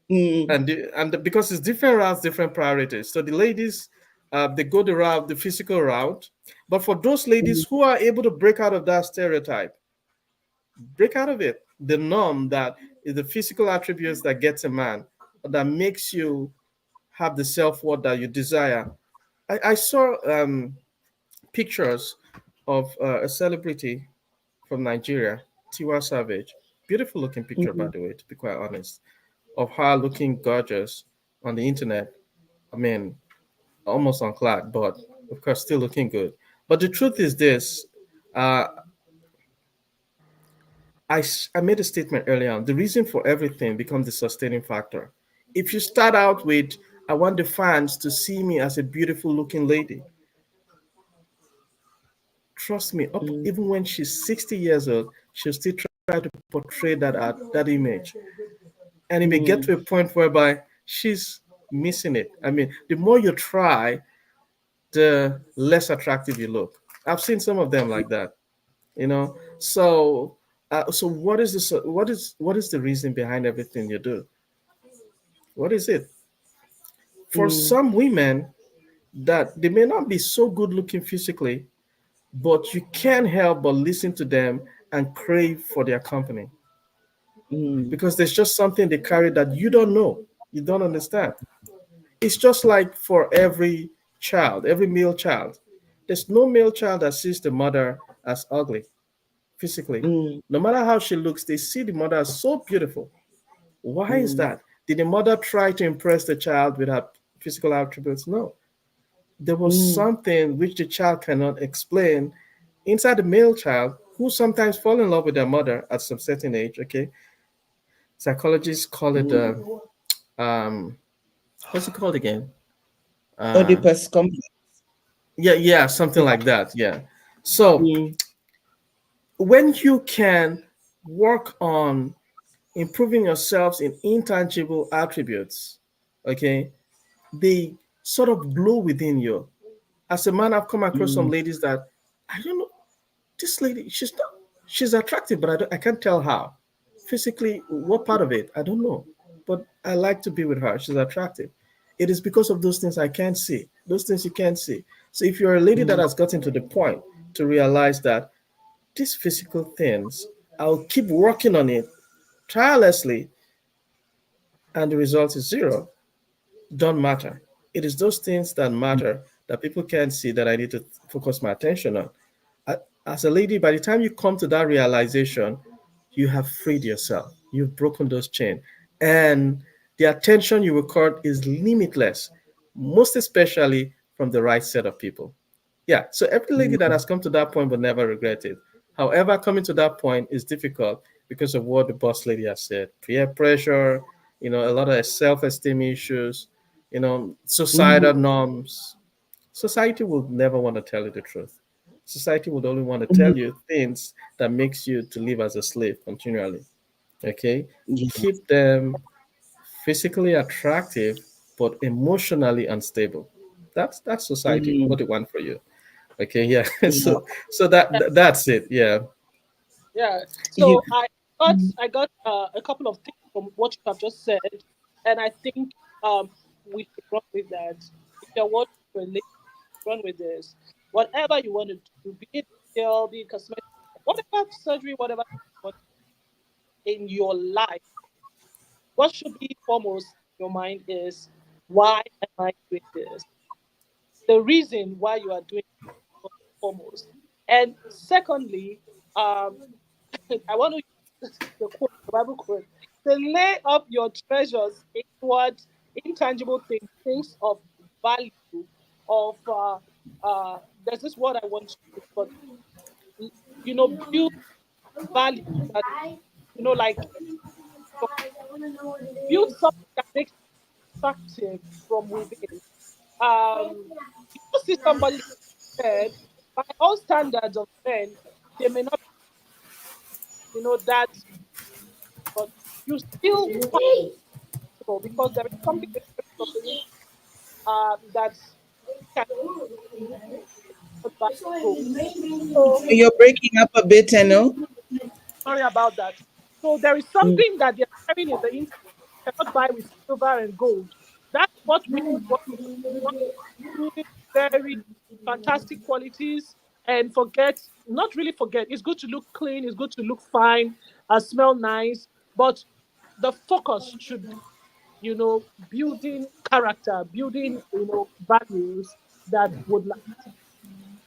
Mm, because it's different routes, different priorities. So the ladies, they go the physical route, but for those ladies mm, who are able to break out of that stereotype, break out of it, the norm that is the physical attributes that gets a man, that makes you have the self worth that you desire. I saw pictures of a celebrity from Nigeria, Tiwa Savage. Beautiful looking picture, by mm, the way, to be quite honest, of her looking gorgeous on the internet. I mean, almost unclad, but of course, still looking good. But the truth is this: uh, I made a statement earlier on. The reason for everything becomes the sustaining factor. If you start out with, I want the fans to see me as a beautiful looking lady, trust me, up mm, even when she's 60 years old, she'll still try to portray that image. And it may get mm, to a point whereby she's missing it. I mean, the more you try, the less attractive you look. I've seen some of them like that, you know. So what is the reason behind everything you do? What is it? For mm, some women, that they may not be so good looking physically, but you can't help but listen to them and crave for their company, mm, because there's just something they carry that you don't know, you don't understand. It's just like for every child, every male child. There's no male child that sees the mother as ugly physically. mm, No matter how she looks, they see the mother as so beautiful. Why is mm, that? Did the mother try to impress the child with her physical attributes? No. There was mm, something which the child cannot explain inside the male child, who sometimes fall in love with their mother at some certain age. Okay, psychologists call it mm. um, what's it called again? Uh, Oedipus complex. yeah, something Is like that. Yeah. So mm, when you can work on improving yourselves in intangible attributes, okay, they sort of glow within you. As a man, I've come across some mm, ladies that I don't know. This lady, she's attractive, but I can't tell how. Physically, what part of it? I don't know. But I like to be with her. She's attractive. It is because of those things I can't see. Those things you can't see. So if you're a lady that mm, has gotten to the point to realize that these physical things, I'll keep working on it tirelessly, and the result is zero, don't matter. It is those things that matter that people can't see that I need to focus my attention on. As a lady, by the time you come to that realization, you have freed yourself. You've broken those chains. And the attention you record is limitless, most especially from the right set of people. Yeah, so every lady that mm, has come to that point will never regret it. However, coming to that point is difficult because of what the boss lady has said: peer pressure, a lot of self-esteem issues, societal mm, norms. Society will never want to tell you the truth. Society would only want to mm. tell you things that makes you to live as a slave continually. Okay, Yeah. keep them physically attractive but emotionally unstable. That's society. Mm, What they want for you. Okay, yeah. yeah. So that's it. Yeah. yeah. You, So I got a couple of things from what you have just said, and I think we should run with that. If you're watching, run with this. Whatever you want to do, be it facial, be it cosmetic, whatever surgery, whatever you want in your life, what should be foremost in your mind is, why am I doing this? The reason why you are doing it foremost. And secondly, um, I want to use the quote, the Bible quote, to lay up your treasures in what intangible things, things of value, of there's this word I want to use, but build value that like build something that makes you attractive from within. You don't see somebody said, by all standards of men. They may not, that, but you still quite flexible because there is something in the rest of the India that can not buy gold. So You're breaking up a bit, I know. sorry about that. So there is Mm. something that they are carrying in the India cannot buy with silver and gold. That's what really what really very fantastic qualities, and forget, not really forget, it's good to look clean, it's good to look fine, smell nice, but the focus should be, building character, building, values that would last.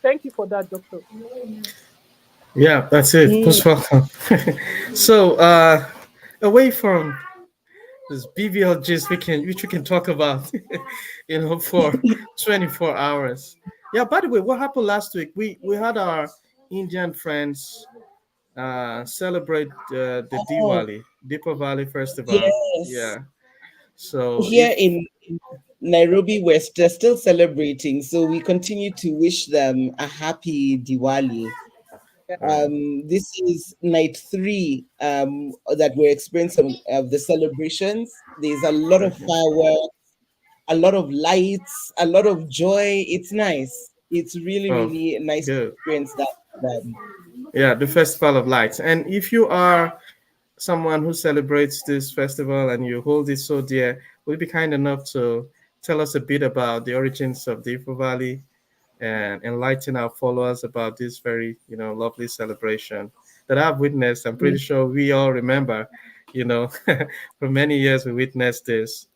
Thank you for that, doctor. Yeah, that's it. Mm. Most welcome. So, away from this BBL gist, which we can talk about, for 24 hours. Yeah. By the way, what happened last week? We had our Indian friends celebrate the Oh, Diwali, Deepavali festival. yes. Yeah. So Here if in Nairobi, we're still celebrating, so we continue to wish them a happy Diwali. Yeah. right. This is night three that we're experiencing of the celebrations. There's a lot of Okay. fireworks, a lot of lights, a lot of joy. It's nice. It's really, Oh, really nice to good. experience that with them. Yeah, the Festival of Lights. And if you are someone who celebrates this festival and you hold it so dear, will you be kind enough to tell us a bit about the origins of the Ifo Valley and enlighten our followers about this very, lovely celebration that I've witnessed? I'm pretty sure we all remember, you know, for many years we witnessed this.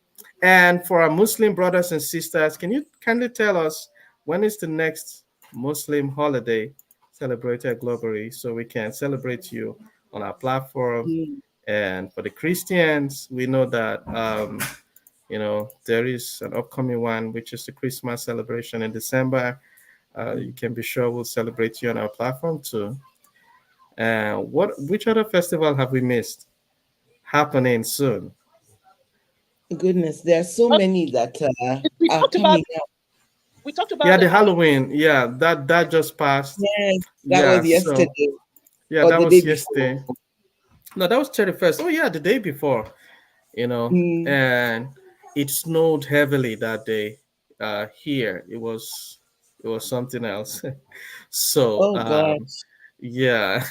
And for our Muslim brothers and sisters, can you kindly tell us when is the next Muslim holiday celebrated globally so we can celebrate you on our platform? Mm. And for the Christians, we know that there is an upcoming one, which is the Christmas celebration in December. You can be sure we'll celebrate you on our platform too. Which other festival have we missed happening soon? Goodness, there are so Uh, many that we are talked about coming up. we talked about Yeah, the the Halloween. Halloween. Yeah, that just passed. Yes, that Yeah, was so yesterday yeah, or that the day was before. yesterday. No, that was 31st. Oh yeah, the day before. Mm. And it snowed heavily that day. Here it was something else. So Oh gosh. yeah,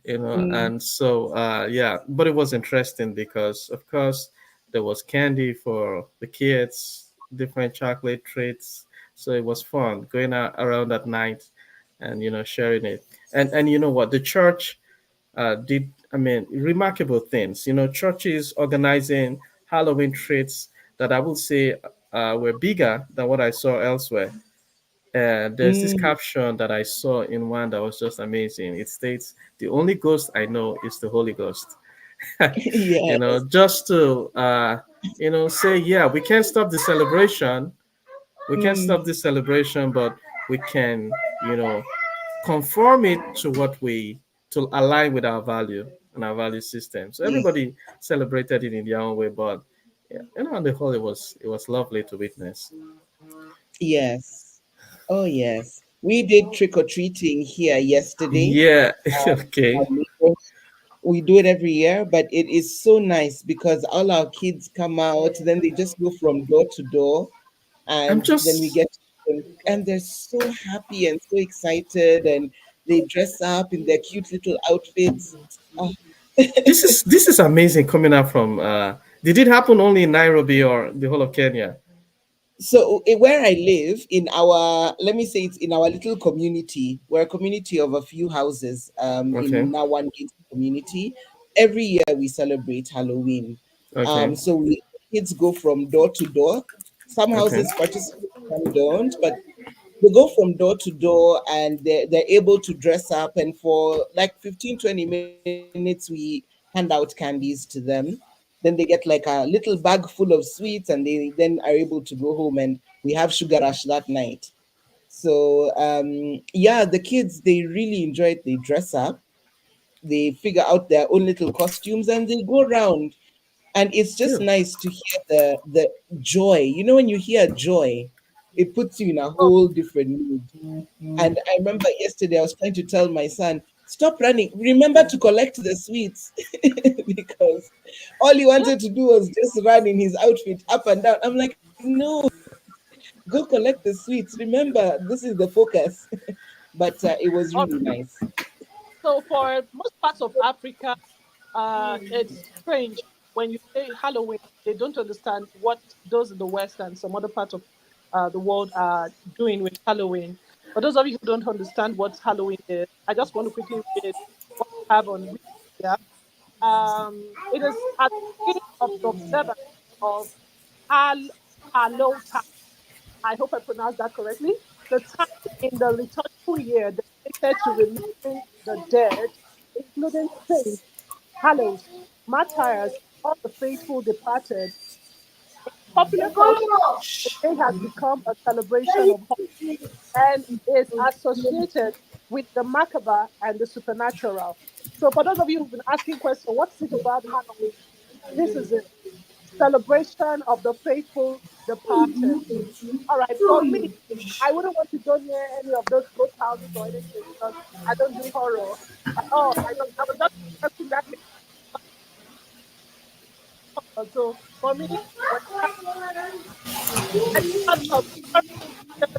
Mm. and so yeah, but it was interesting because of course there was candy for the kids, different chocolate treats. So it was fun going out around at night and sharing it. And you know what, the church did, I mean, remarkable things. Churches organizing Halloween treats that I would say were bigger than what I saw elsewhere. There's this Mm. caption that I saw in one that was just amazing. It states, "The only ghost I know is the Holy Ghost." Yes. Just to say, yeah, we can't stop the celebration. We can't Mm. stop the celebration, but we can, you know, conform it to what we to align with our value and our value system. So Yeah. everybody celebrated it in their own way, but yeah, on the whole, it was lovely to witness. Yes. Oh, yes. We did trick or treating here yesterday. Yeah. Our Okay. neighbors. We do it every year, but it is so nice because all our kids come out, then they just go from door to door, I'm and then we just. get to them, and they're so happy and so excited, and they dress up in their cute little outfits. Ah, This is amazing coming up from. Did it happen only in Nairobi or the whole of Kenya? So where I live in our, let me say it's in our little community. We're a community of a few houses Okay. in Nawan Gate community. Every year we celebrate Halloween. Okay. So kids go from door to door. Some Okay. houses participate, some don't, but they go from door to door, and they're able to dress up, and for like 15-20 minutes we hand out candies to them. Then they get like a little bag full of sweets, and they then are able to go home, and we have sugar rush that night. So yeah, the kids, they really enjoy it. They dress up, they figure out their own little costumes, and they go around, and it's just Yeah. nice to hear the joy. When you hear joy, It puts you in a Oh, whole different mood. And I remember yesterday I was trying to tell my son, stop running. Remember to collect the sweets. Because all he yeah. wanted to do was just run in his outfit up and down. I'm like, no, go collect the sweets. Remember, this is the focus. But it was All really right. nice. So for most parts of Africa, it's strange when you say Halloween, they don't understand what those in the West and some other part of the world are doing with Halloween. For those of you who don't understand what Halloween is, I just want to quickly read what we have on Wikipedia. It is at the beginning of the observance of Hal Halloween. I hope I pronounced that correctly. The time in the liturgical year dedicated to remembering the dead, including saints, hallows, martyrs, all the faithful departed. Popular culture, the day has become a celebration of hope and is associated with the macabre and the supernatural. So, for those of you who've been asking questions, what is it about Halloween? This is it, celebration of the faithful departed. All right, for me, I wouldn't want to go near any of those ghost houses or anything because I don't do horror at all. I don't. I was just expecting that. So for me, when I thought of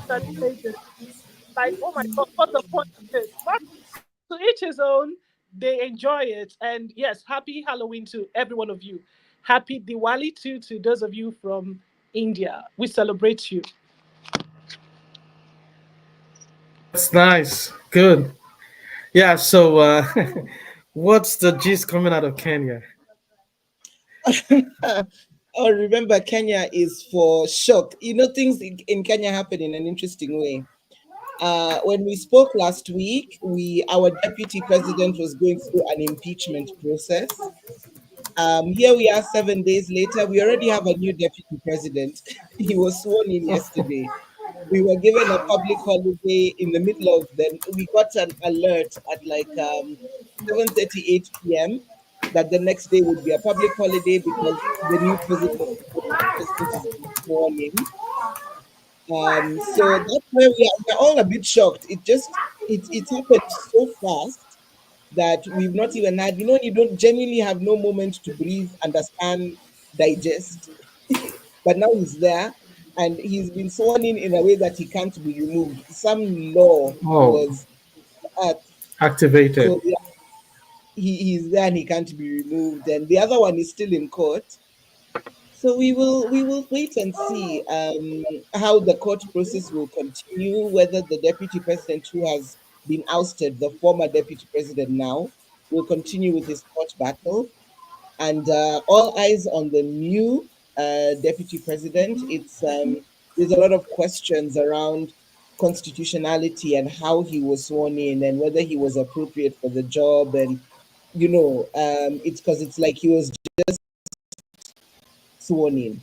certain stages, like, oh my god, what's the point of this? But to each his own. They enjoy it, and yes, happy Halloween to every one of you. Happy Diwali too to those of you from India. We celebrate you. That's nice. Good. Yeah. So, what's the gist coming out of Kenya? Oh, remember, Kenya is for shock. You know, things in Kenya happen in an interesting way. When we spoke last week, our deputy president was going through an impeachment process. Here we are 7 days later. We already have a new deputy president. He was sworn in yesterday. We were given a public holiday in the middle of then. We got an alert at like 7:38 p.m. that the next day would be a public holiday because the new president is being sworn in. So that's where we're all a bit shocked. It happened so fast that we've not even had, you don't genuinely have no moment to breathe, understand, digest. But now he's there and he's been sworn in a way that he can't be removed. Some law Oh, was at, activated. so yeah, he's there and he can't be removed. And the other one is still in court. So we will wait and see how the court process will continue, whether the deputy president who has been ousted, the former deputy president now, will continue with his court battle. And all eyes on the new deputy president. There's a lot of questions around constitutionality and how he was sworn in and whether he was appropriate for the job. And it's because it's like he was sworn in.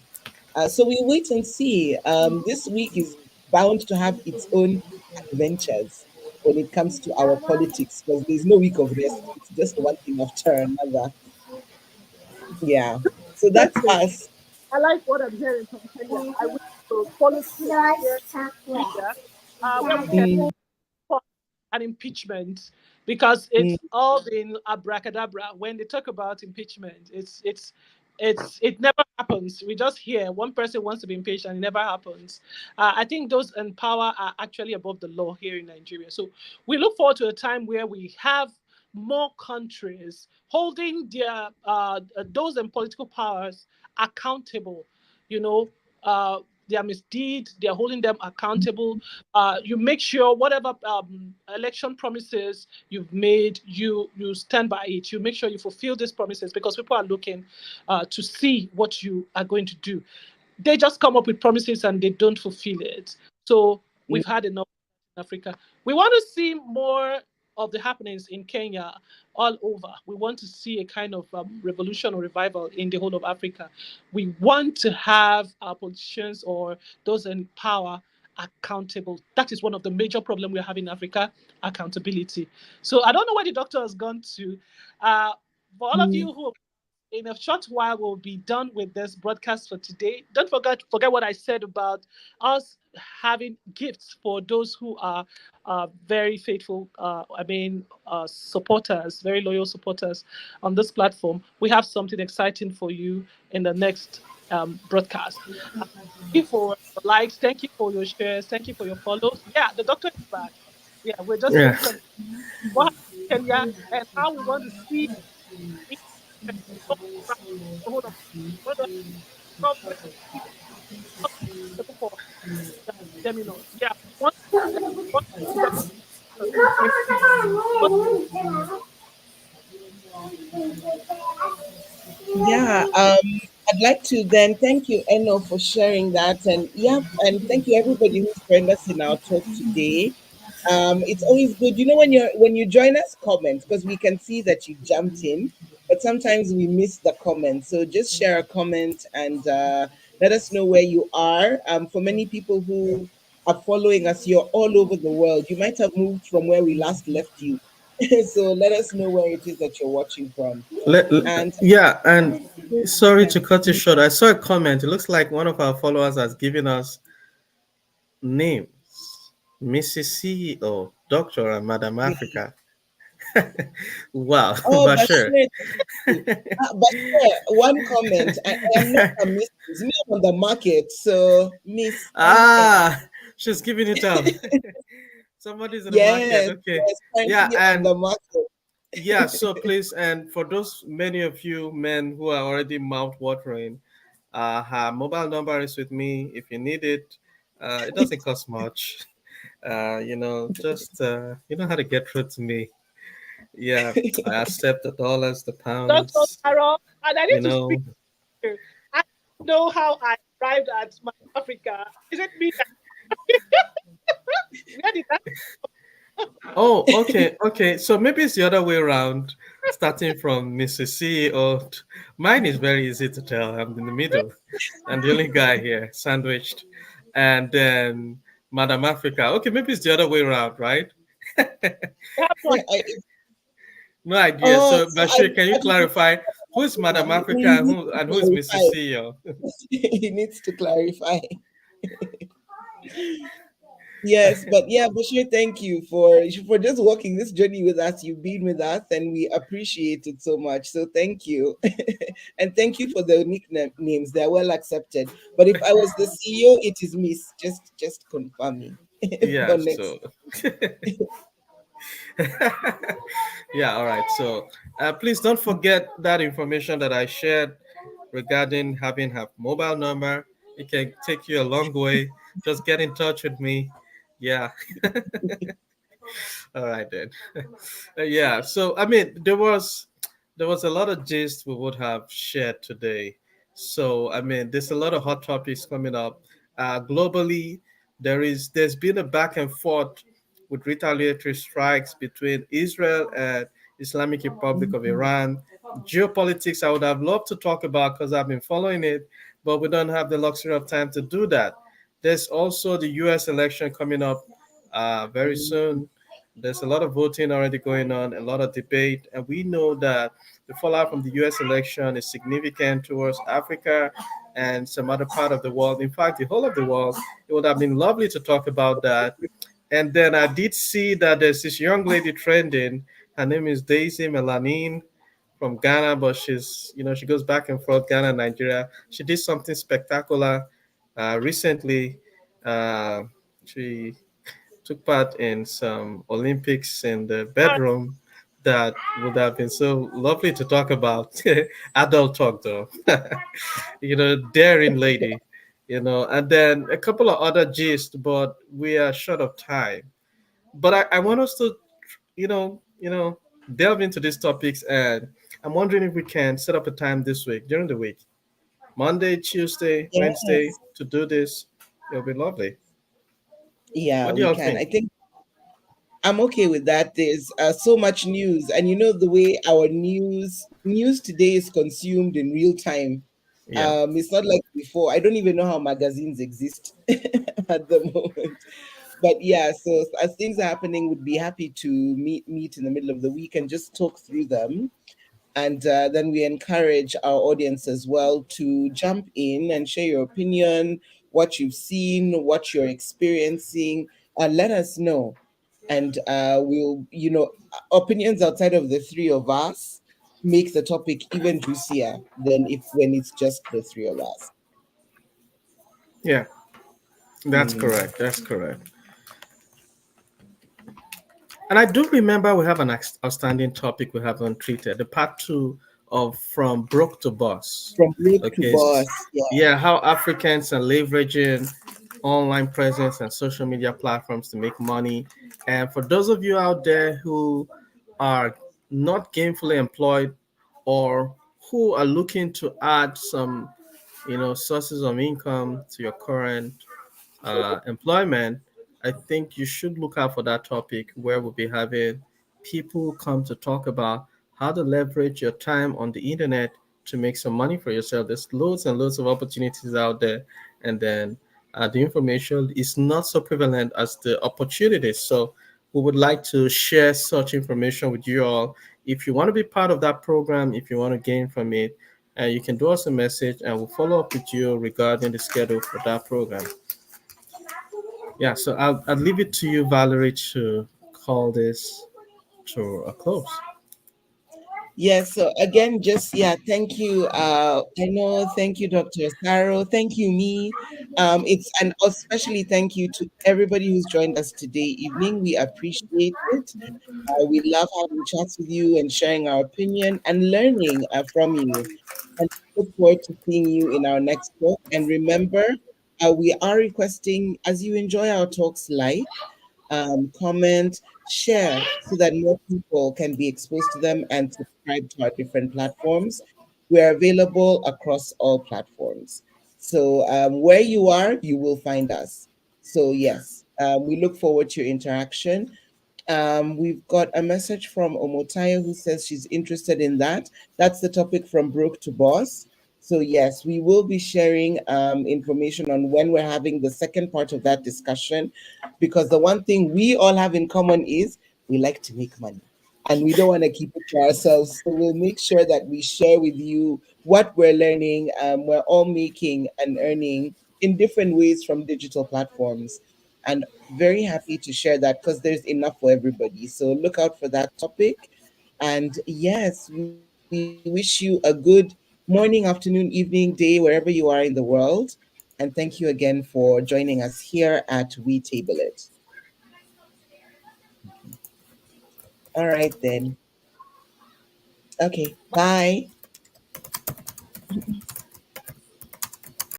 So we wait and see. This week is bound to have its own adventures when it comes to our politics because there's no week of rest. It's just one thing after another. Yeah. So that's Interesting. us. I like what I'm hearing from Kenya. I wish to follow suit here in Nigeria, where we can Mm, for an impeachment because mm, it's all been abracadabra. When they talk about impeachment, it never happens. We just hear one person wants to be impeached and it never happens. I think those in power are actually above the law here in Nigeria. So we look forward to a time where we have more countries holding their those in political powers accountable. You know, their misdeed, they're holding them accountable. You make sure whatever election promises you've made, you stand by it. You make sure you fulfill these promises because people are looking to see what you are going to do. They just come up with promises and they don't fulfill it. So mm, we've had enough in Africa. We want to see more of the happenings in Kenya all over. We want to see a kind of revolution or revival in the whole of Africa. We want to have our politicians or those in power accountable. That is one of the major problems we have in Africa, accountability. So I don't know where the doctor has gone to. For all of mm. you who in a short while we'll be done with this broadcast for today. Don't forget what I said about us having gifts for those who are very faithful. Supporters, very loyal supporters on this platform. We have something exciting for you in the next broadcast. Thank you for your likes. Thank you for your shares. Thank you for your follows. Yeah, the doctor is back. Yeah, we're just Yeah. waiting on what happened in Kenya and how we want to see it. Hold on. Hold on. God bless you. For let me know. Yeah, want want to see that in what Yeah, I'd like to then thank you, Eno, for sharing that. And yeah, and thank you everybody who's joined us in our talk today. It's always good, when you join us, comment because we can see that you jumped in, but sometimes we miss the comment. So just share a comment and let us know where you are. For many people who are following us, you're all over the world. You might have moved from where we last left you. So let us know where it is that you're watching from. And Yeah, and sorry to cut you short. I saw a comment. It looks like one of our followers has given us names: Mrs. CEO, Doctor, and Madam Africa. Wow, oh, Bashir. Bashir, thank you. Bashir, one comment. I am not a Mrs. Me, I'm on the market. So, Miss, fine hair. Ah, she's giving it up. Somebody's in the market. Yes, Okay. yes, Yeah, currently on and the market. yeah, so please, and for those many of you men who are already mouth watering, her mobile number is with me. If you need it, it doesn't cost much. Just you know how to get through to me. Yeah, I accept the dollars, the Dr. pounds. Carol, and I You need to speak know. to you. I don't know how I arrived at my Africa. Is it me that where did that Oh, okay, okay. So maybe it's the other way around, starting from Mrs. CEO. Mine is very easy to tell. I'm in the middle. I'm the only guy here, sandwiched. And then Madam Africa. Okay, maybe it's the other way around, right? have one? No idea. Oh, So, so I, Bashir, can you I don't know clarify who is Africa. Madam Africa He and needs to who is Mrs. clarify. CEO? He needs to clarify. Yes, but yeah, Bashir, thank you for just walking this journey with us. You've been with us, and we appreciate it so much. So thank you, and thank you for the nicknames. They're well accepted. But if I was the CEO, it is Miss. Just confirming Yeah, for next. so yeah, all right. So please don't forget that information that I shared regarding having her mobile number. It can take you a long way. Just get in touch with me. Yeah. All right then. Yeah. So I mean, there was a lot of gist we would have shared today. So I mean, there's a lot of hot topics coming up. Globally, there's been a back and forth with retaliatory strikes between Israel and Islamic Republic of Iran. Geopolitics, I would have loved to talk about because I've been following it, but we don't have the luxury of time to do that. There's also the U.S. election coming up very soon. There's a lot of voting already going on, a lot of debate, and we know that the fallout from the US election is significant towards Africa and some other part of the world. In fact, the whole of the world. It would have been lovely to talk about that. And then I did see that there's this young lady trending. Her name is Daisy Melanin from Ghana, but she goes back and forth, Ghana, Nigeria. She did something spectacular recently. Uh, she took part in some Olympics in the All bedroom that would have been so lovely to talk about. Adult talk, though. Daring lady, and then a couple of other gist, but we are short of time. But I want us to, delve into these topics, and I'm wondering if we can set up a time this week, during the week, Monday, Tuesday, Wednesday, Yes, to do this. It'll be lovely. yeah, What do we y'all can. I think? think I'm okay with that. There's so much news, and you know the way our news today is consumed in real time. Yeah. It's not like before. I don't even know how magazines exist at the moment. But yeah, so as things are happening, would be happy to meet in the middle of the week and just talk through them. And then we encourage our audience as well to jump in and share your opinion, what you've seen, what you're experiencing. Let us know. And opinions outside of the three of us make the topic even juicier than if when it's just the three of us. Yeah, that's Mm. correct. That's correct. And I do remember we have an outstanding topic we haven't treated, the part two of From Broke to Boss. From broke to Okay. boss. Yeah. Yeah, how Africans are leveraging online presence and social media platforms to make money. And for those of you out there who are not gainfully employed or who are looking to add some, sources of income to your current employment, I think you should look out for that topic where we'll be having people come to talk about how to leverage your time on the internet to make some money for yourself. There's loads and loads of opportunities out there, and then the information is not so prevalent as the opportunities. So we would like to share such information with you all. If you want to be part of that program, if you want to gain from it, you can do us a message and we'll follow up with you regarding the schedule for that program. Yeah, so I'll leave it to you, Valerie, to call this to a close. Yes, so again, just yeah, thank you. I know, thank you, Dr. Saro. Thank you, me. It's and especially thank you to everybody who's joined us today evening. We appreciate it. We love having chats with you and sharing our opinion and learning from you. And look forward to seeing you in our next talk. And remember, we are requesting as you enjoy our talks, like, comment, share so that more people can be exposed to them and subscribe to our different platforms. We're available across all platforms. So where you are, you will find us. So yes, we look forward to your interaction. We've got a message from Omotaya who says she's interested in that. That's the topic from broke to boss. So yes, we will be sharing information on when we're having the second part of that discussion, because the one thing we all have in common is we like to make money and we don't want to keep it to ourselves. So we'll make sure that we share with you what we're learning. We're all making and earning in different ways from digital platforms. And very happy to share that because there's enough for everybody. So look out for that topic. And yes, we wish you a good morning, afternoon, evening, day, wherever you are in the world. And thank you again for joining us here at We Table It. All right, then. Okay, bye.